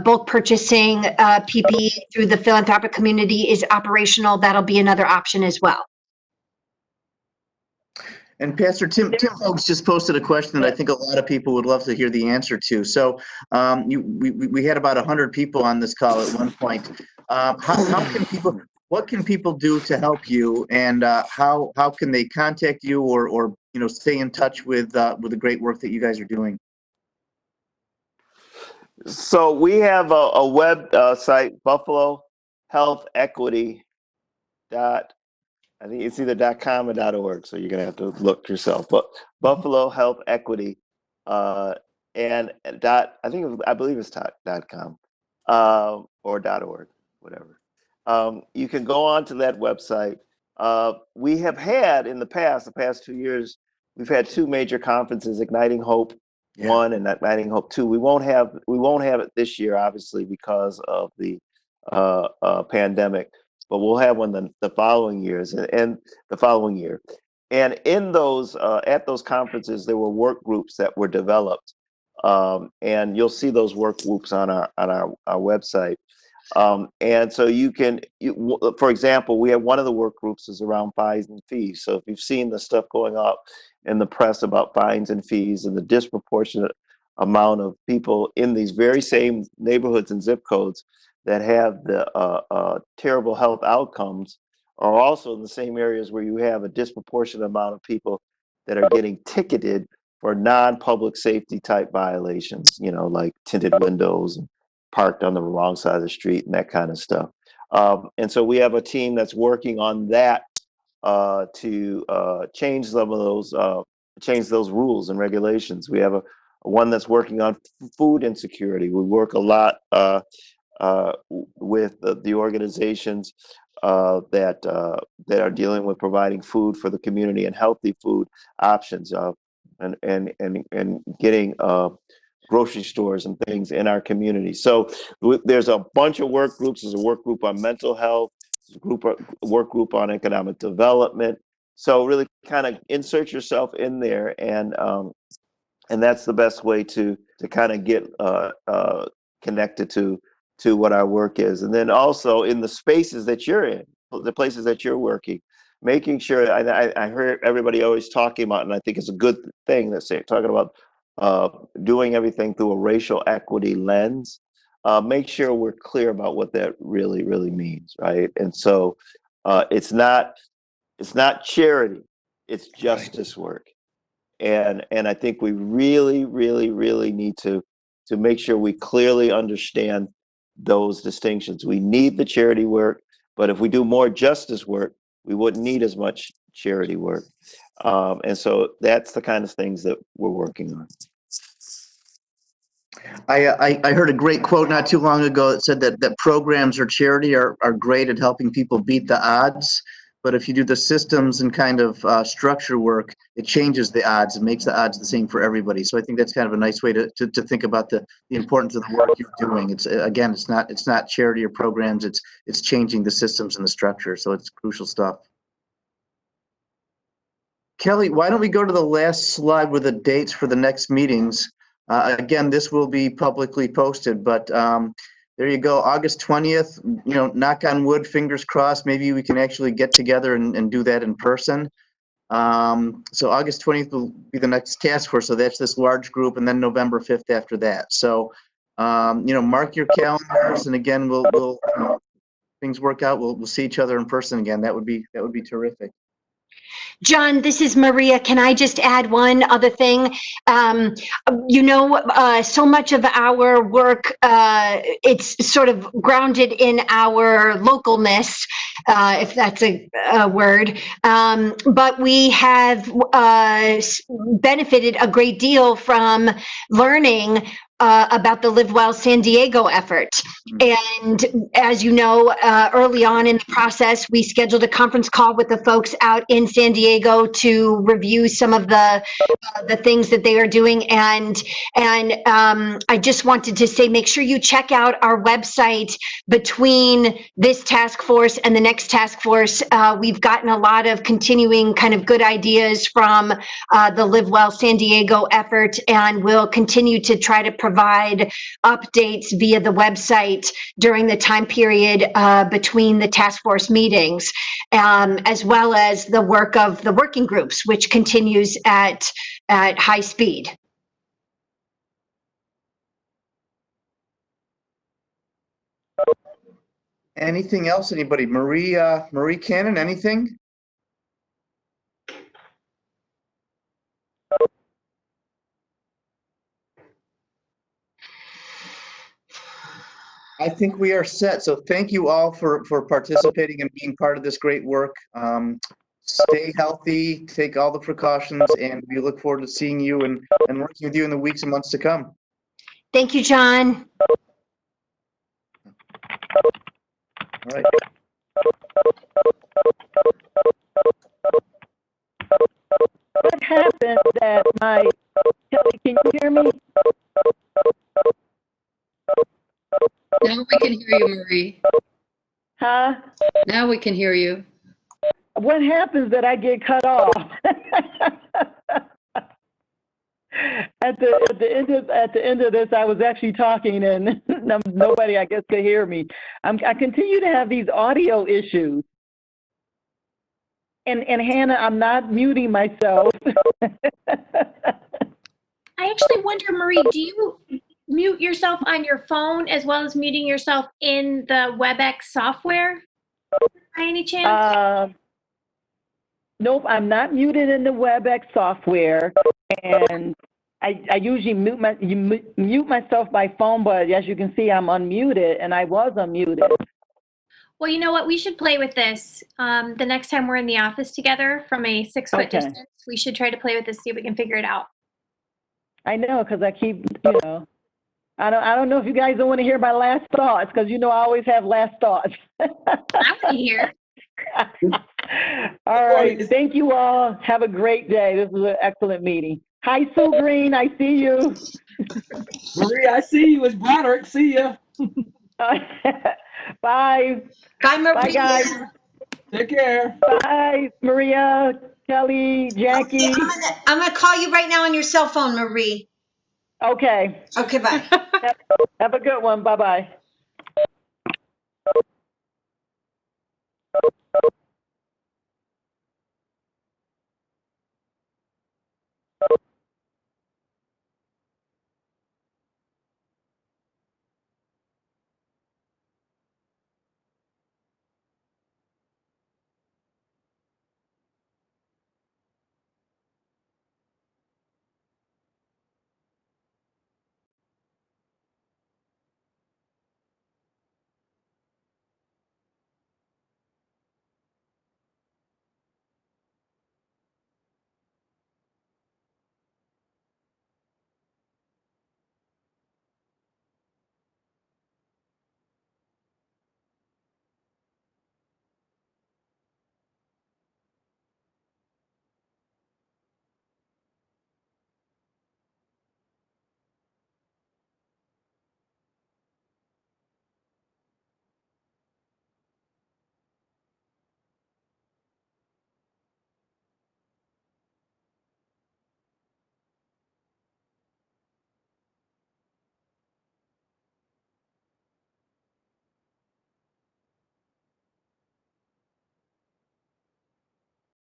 bulk purchasing PPE through the philanthropic community is operational, that'll be another option as well. And Pastor Tim Folks just posted a question that I think a lot of people would love to hear the answer to. So we had about 100 people on this call at one point. What can people do to help you, and how can they contact you or stay in touch with the great work that you guys are doing? So we have a web site, Buffalo Health Equity. I think it's either .com or .org, so you're gonna have to look yourself. But Buffalo Health Equity, and I believe it's .com or .org, whatever. You can go on to that website. We have had in the past 2 years, we've had 2 major conferences: Igniting Hope 1 and Igniting Hope 2. We won't have it this year, obviously, because of the pandemic. But we'll have one the following years and the following year. And in those at those conferences, there were work groups that were developed, and you'll see those work groups on our website. And so for example, we have one of the work groups is around fines and fees. So if you've seen the stuff going up in the press about fines and fees and the disproportionate amount of people in these very same neighborhoods and zip codes that have the terrible health outcomes are also in the same areas where you have a disproportionate amount of people that are getting ticketed for non-public safety type violations, like tinted windows and parked on the wrong side of the street and that kind of stuff. And so we have a team that's working on that to change some of those rules and regulations. We have one that's working on food insecurity. We work a lot with the organizations that are dealing with providing food for the community and healthy food options, and getting grocery stores and things in our community. So there's a bunch of work groups. There's a work group on mental health. There's a work group on economic development. So really kind of insert yourself in there, and that's the best way to kind of get connected to what our work is. And then also in the spaces that you're in, the places that you're working, making sure, I heard everybody always talking about, and I think it's a good thing that they're talking about doing everything through a racial equity lens. Make sure we're clear about what that really, really means, right? And so it's not charity, it's justice work. And I think we really, really, really need to make sure we clearly understand those distinctions. We need the charity work, but if we do more justice work, we wouldn't need as much charity work. And so that's the kind of things that we're working on. I heard a great quote not too long ago that said that programs or charity are great at helping people beat the odds. But if you do the systems and kind of structure work, it changes the odds and makes the odds the same for everybody. So I think that's kind of a nice way to think about the importance of the work you're doing. It's again, it's not charity or programs. It's changing the systems and the structure. So it's crucial stuff. Kelly, why don't we go to the last slide with the dates for the next meetings? Again, this will be publicly posted, but there you go, August 20th, knock on wood, fingers crossed, maybe we can actually get together and do that in person. So August 20th will be the next task force, so that's this large group, and then November 5th after that. So, mark your calendars, and again, we'll things work out, we'll see each other in person again. That would be terrific. John, this is Maria. Can I just add one other thing? So much of our work, it's sort of grounded in our localness, if that's a word. But we have benefited a great deal from learning about the Live Well San Diego effort. And as you know, early on in the process, we scheduled a conference call with the folks out in San Diego to review some of the things that they are doing. And I just wanted to say, make sure you check out our website between this task force and the next task force. We've gotten a lot of continuing kind of good ideas from the Live Well San Diego effort, and we'll continue to try to provide updates via the website during the time period between the task force meetings, as well as the work of the working groups, which continues at high speed. Anything else, anybody? Marie Cannon, anything? I think we are set. So thank you all for participating and being part of this great work. Stay healthy, take all the precautions, and we look forward to seeing you and working with you in the weeks and months to come. Thank you, John. All right. What happened that Kelly, can you hear me? Now we can hear you, Marie. Huh? Now we can hear you. What happens that I get cut off? At the end of this, I was actually talking, and nobody, I guess, could hear me. I continue to have these audio issues. And Hannah, I'm not muting myself. I actually wonder, Marie, do you mute yourself on your phone as well as muting yourself in the WebEx software by any chance? Nope, I'm not muted in the WebEx software, and I usually mute myself by phone, but as you can see, I'm unmuted, and I was unmuted. Well, you know what? We should play with this the next time we're in the office together from a 6-foot distance. We should try to play with this, see if we can figure it out. I know, because I keep, I don't know if you guys don't want to hear my last thoughts, because I always have last thoughts. I want to hear. All right. Thank you all. Have a great day. This was an excellent meeting. Hi, Sue Green. I see you. Maria, I see you. It's Broderick. See ya. Bye. Bye, Maria. Bye, guys. Take care. Bye, Maria, Kelly, Jackie. I'm gonna call you right now on your cell phone, Marie. Okay. Okay, bye. Have a good one. Bye-bye.